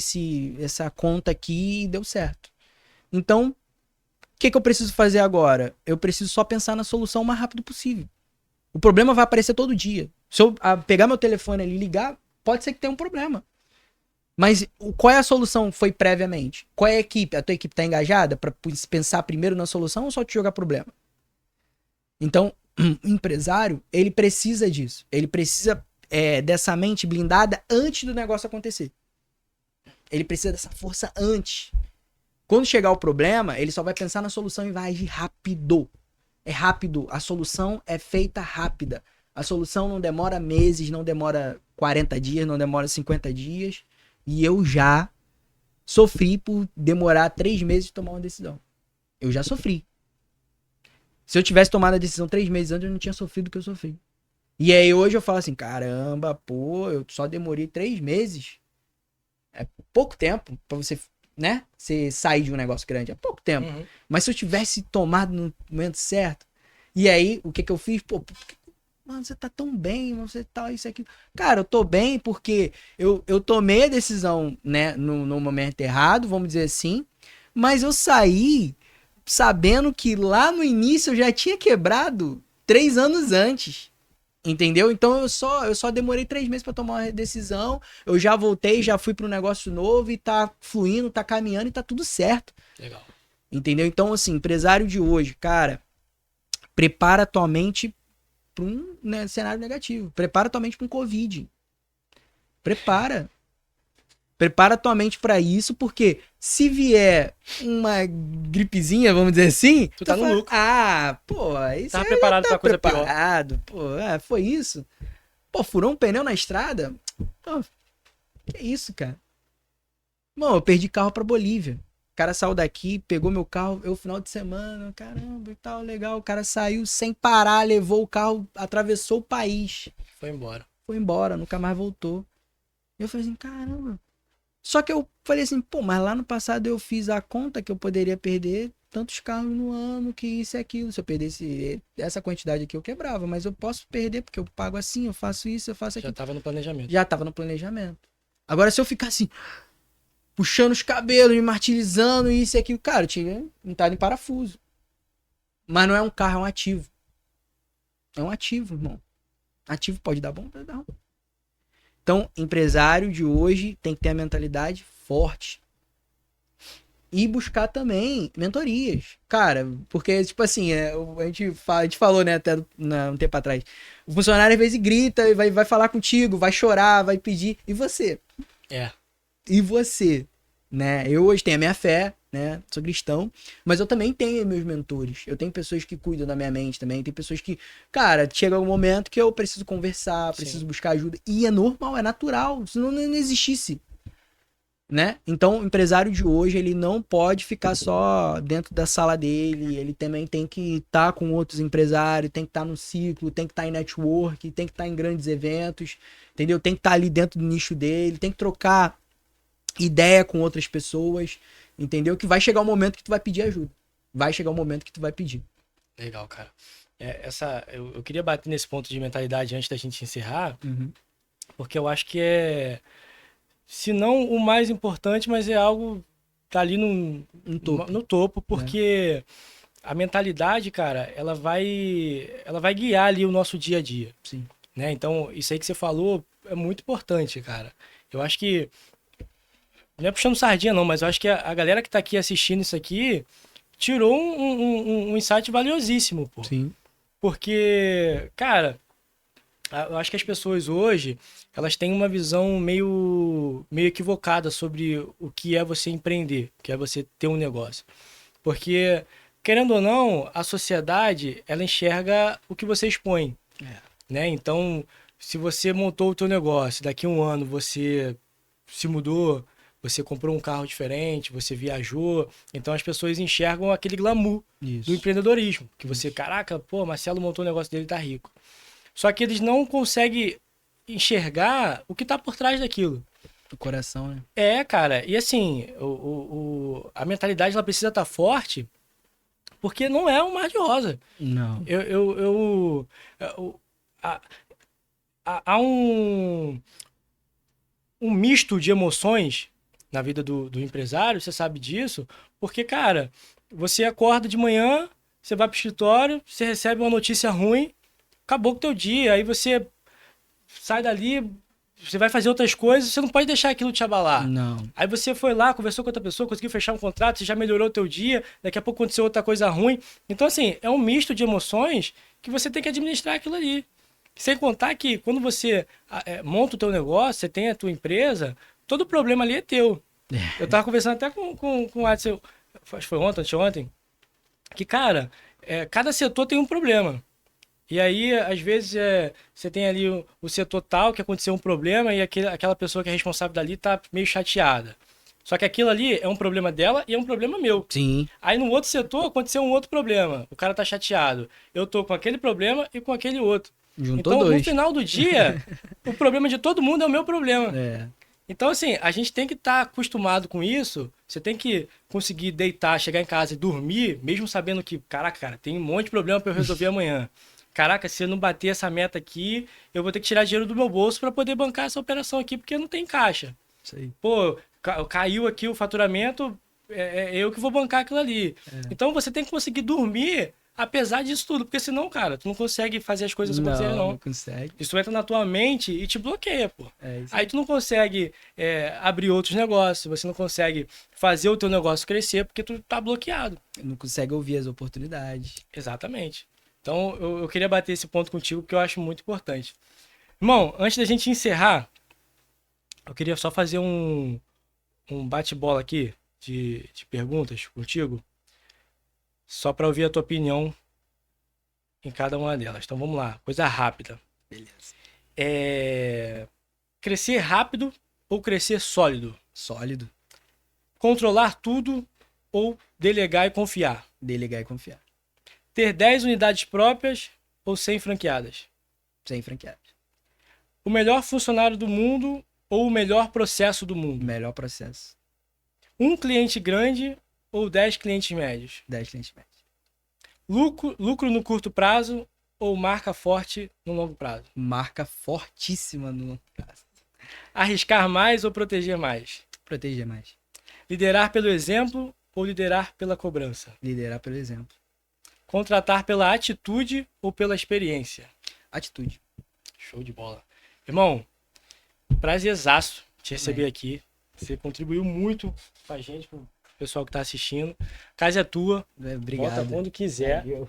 essa conta aqui e deu certo. Então, o que eu preciso fazer agora? Eu preciso só pensar na solução o mais rápido possível. O problema vai aparecer todo dia. Se eu pegar meu telefone ali e ligar, pode ser que tenha um problema. Mas qual é a solução foi previamente? Qual é a equipe? A tua equipe tá engajada para pensar primeiro na solução ou só te jogar problema? Então, o empresário, ele precisa disso. Ele precisa dessa mente blindada antes do negócio acontecer. Ele precisa dessa força antes. Quando chegar o problema, ele só vai pensar na solução e vai agir rápido. É rápido. A solução é feita rápida. A solução não demora meses, não demora 40 dias, não demora 50 dias. E eu já sofri por demorar 3 meses de tomar uma decisão. Eu já sofri. Se eu tivesse tomado a decisão 3 meses antes, eu não tinha sofrido o que eu sofri. E aí hoje eu falo assim, caramba, pô, eu só demorei 3 meses. É pouco tempo pra você, né? Você sair de um negócio grande. É pouco tempo. Uhum. Mas se eu tivesse tomado no momento certo. E aí, o que eu fiz? Pô, mano, você tá tão bem, você tá isso aqui. Cara, eu tô bem porque eu tomei a decisão, né, no momento errado, vamos dizer assim. Mas eu saí sabendo que lá no início eu já tinha quebrado 3 anos antes. Entendeu? Então eu só demorei 3 meses pra tomar uma decisão. Eu já voltei, já fui para um negócio novo e tá fluindo, tá caminhando e tá tudo certo. Legal. Entendeu? Então, assim, empresário de hoje, cara, prepara tua mente pra um, né, cenário negativo. Prepara tua mente pra um Covid. Prepara. Prepara tua mente pra isso, porque se vier uma gripezinha, vamos dizer assim, Tu tá no fala, lucro. ah, pô, isso Tava aí preparado tá pra coisa pior. preparado, pô, foi isso. Pô, furou um pneu na estrada? Pô, que isso, cara? Mano, eu perdi carro pra Bolívia. O cara saiu daqui, pegou meu carro, eu final de semana, caramba e tal, legal. O cara saiu sem parar, levou o carro, atravessou o país. Foi embora. Foi embora, nunca mais voltou. Eu falei assim, caramba. Só que eu falei assim, pô, mas lá no passado eu fiz a conta que eu poderia perder tantos carros no ano, que isso e aquilo. Se eu perdesse essa quantidade aqui, eu quebrava. Mas eu posso perder, porque eu pago assim, eu faço isso, eu faço Já aquilo. tava no planejamento. Já tava no planejamento. Agora, se eu ficar assim, puxando os cabelos, me martirizando, isso e aquilo, cara, eu tinha entrado em parafuso. Mas não é um carro, é um ativo. É um ativo, irmão. Ativo pode dar bom, pode dar ruim. Então, empresário de hoje tem que ter a mentalidade forte. E buscar também mentorias. Cara, porque, tipo assim, a gente falou, né, até um tempo atrás. O funcionário às vezes grita, e vai falar contigo, vai chorar, vai pedir. E você? É. E você? Né? Eu hoje tenho a minha fé, né? Sou cristão, mas eu também tenho meus mentores. Eu tenho pessoas que cuidam da minha mente também. Tem pessoas que, cara, chega um momento que eu preciso conversar, preciso Sim. buscar ajuda. E é normal, é natural. Se não existisse, né? Então, o empresário de hoje, ele não pode ficar só dentro da sala dele. Ele também tem que estar com outros empresários, tem que estar no ciclo, tem que estar em network, tem que estar em grandes eventos, entendeu? Tem que estar ali dentro do nicho dele, tem que trocar ideia com outras pessoas, entendeu? Que vai chegar um momento que tu vai pedir ajuda. Vai chegar um momento que tu vai pedir. Legal, cara. Eu queria bater nesse ponto de mentalidade antes da gente encerrar, porque eu acho que se não o mais importante, mas é algo tá ali no topo, porque a mentalidade, cara, ela vai guiar ali o nosso dia a dia. Sim. Né? Então, isso aí que você falou é muito importante, cara. Eu acho que não é puxando sardinha, não, mas eu acho que a galera que tá aqui assistindo isso aqui tirou um insight valiosíssimo, pô. Sim. Porque, cara, eu acho que as pessoas hoje, elas têm uma visão meio equivocada sobre o que é você empreender, o que é você ter um negócio. Porque, querendo ou não, a sociedade, ela enxerga o que você expõe. Né? Então, se você montou o teu negócio, daqui a um ano você se mudou, você comprou um carro diferente, você viajou, então as pessoas enxergam aquele glamour Isso. do empreendedorismo, que você, caraca, pô, Marcelo montou o negócio dele, tá rico. Só que eles não conseguem enxergar o que tá por trás daquilo. Do coração, né? Cara, e assim, a mentalidade ela precisa estar forte, porque não é um mar de rosa. Não. Há um misto de emoções na vida do empresário, você sabe disso, porque, cara, você acorda de manhã, você vai pro escritório, você recebe uma notícia ruim, acabou com o teu dia, aí você sai dali, você vai fazer outras coisas, você não pode deixar aquilo te abalar. Não. Aí você foi lá, conversou com outra pessoa, conseguiu fechar um contrato, você já melhorou o teu dia, daqui a pouco aconteceu outra coisa ruim. Então, assim, é um misto de emoções que você tem que administrar aquilo ali. Sem contar que quando você monta o teu negócio, você tem a tua empresa, todo problema ali é teu. Eu tava conversando até com o Adson, acho que foi anteontem, que, cara, cada setor tem um problema. E aí, às vezes, você tem ali o setor tal que aconteceu um problema e aquela pessoa que é responsável dali tá meio chateada. Só que aquilo ali é um problema dela e é um problema meu. Sim. Aí no outro setor aconteceu um outro problema. O cara tá chateado. Eu tô com aquele problema e com aquele outro. Juntou Então, dois. no final do dia, o problema de todo mundo é o meu problema. É. Então, assim, a gente tem que estar acostumado com isso. Você tem que conseguir deitar, chegar em casa e dormir, mesmo sabendo que, caraca, cara, tem um monte de problema para eu resolver amanhã. Caraca, se eu não bater essa meta aqui, eu vou ter que tirar dinheiro do meu bolso para poder bancar essa operação aqui, porque não tem caixa. Isso aí. Pô, caiu aqui o faturamento, é eu que vou bancar aquilo ali. Então, você tem que conseguir dormir apesar disso tudo, porque senão, cara, tu não consegue fazer as coisas acontecerem, não. Não consegue. Isso entra na tua mente e te bloqueia, pô. Isso Aí tu não consegue abrir outros negócios, você não consegue fazer o teu negócio crescer porque tu tá bloqueado. Não consegue ouvir as oportunidades. Exatamente. Então eu queria bater esse ponto contigo porque eu acho muito importante. Irmão, antes da gente encerrar, eu queria só fazer um bate-bola aqui de perguntas contigo, só para ouvir a tua opinião em cada uma delas. Então vamos lá, coisa rápida. Beleza. Crescer rápido ou crescer sólido? Sólido. Controlar tudo ou delegar e confiar? Delegar e confiar. Ter 10 unidades próprias ou 100 franqueadas? Sem franqueados. O melhor funcionário do mundo ou o melhor processo do mundo? Melhor processo. Um cliente grande ou 10 clientes médios? 10 clientes médios. Lucro no curto prazo ou marca forte no longo prazo? Marca fortíssima no longo prazo. Arriscar mais ou proteger mais? Proteger mais. Liderar pelo exemplo ou liderar pela cobrança? Liderar pelo exemplo. Contratar pela atitude ou pela experiência? Atitude. Show de bola. Irmão, prazerzaço te receber aqui. Você contribuiu muito com a gente, com o pessoal que está assistindo. A casa é tua. Obrigado. Volta quando quiser. Valeu.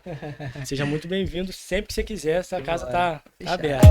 Seja muito bem-vindo. Sempre que você quiser, essa casa tá Fechado. aberta.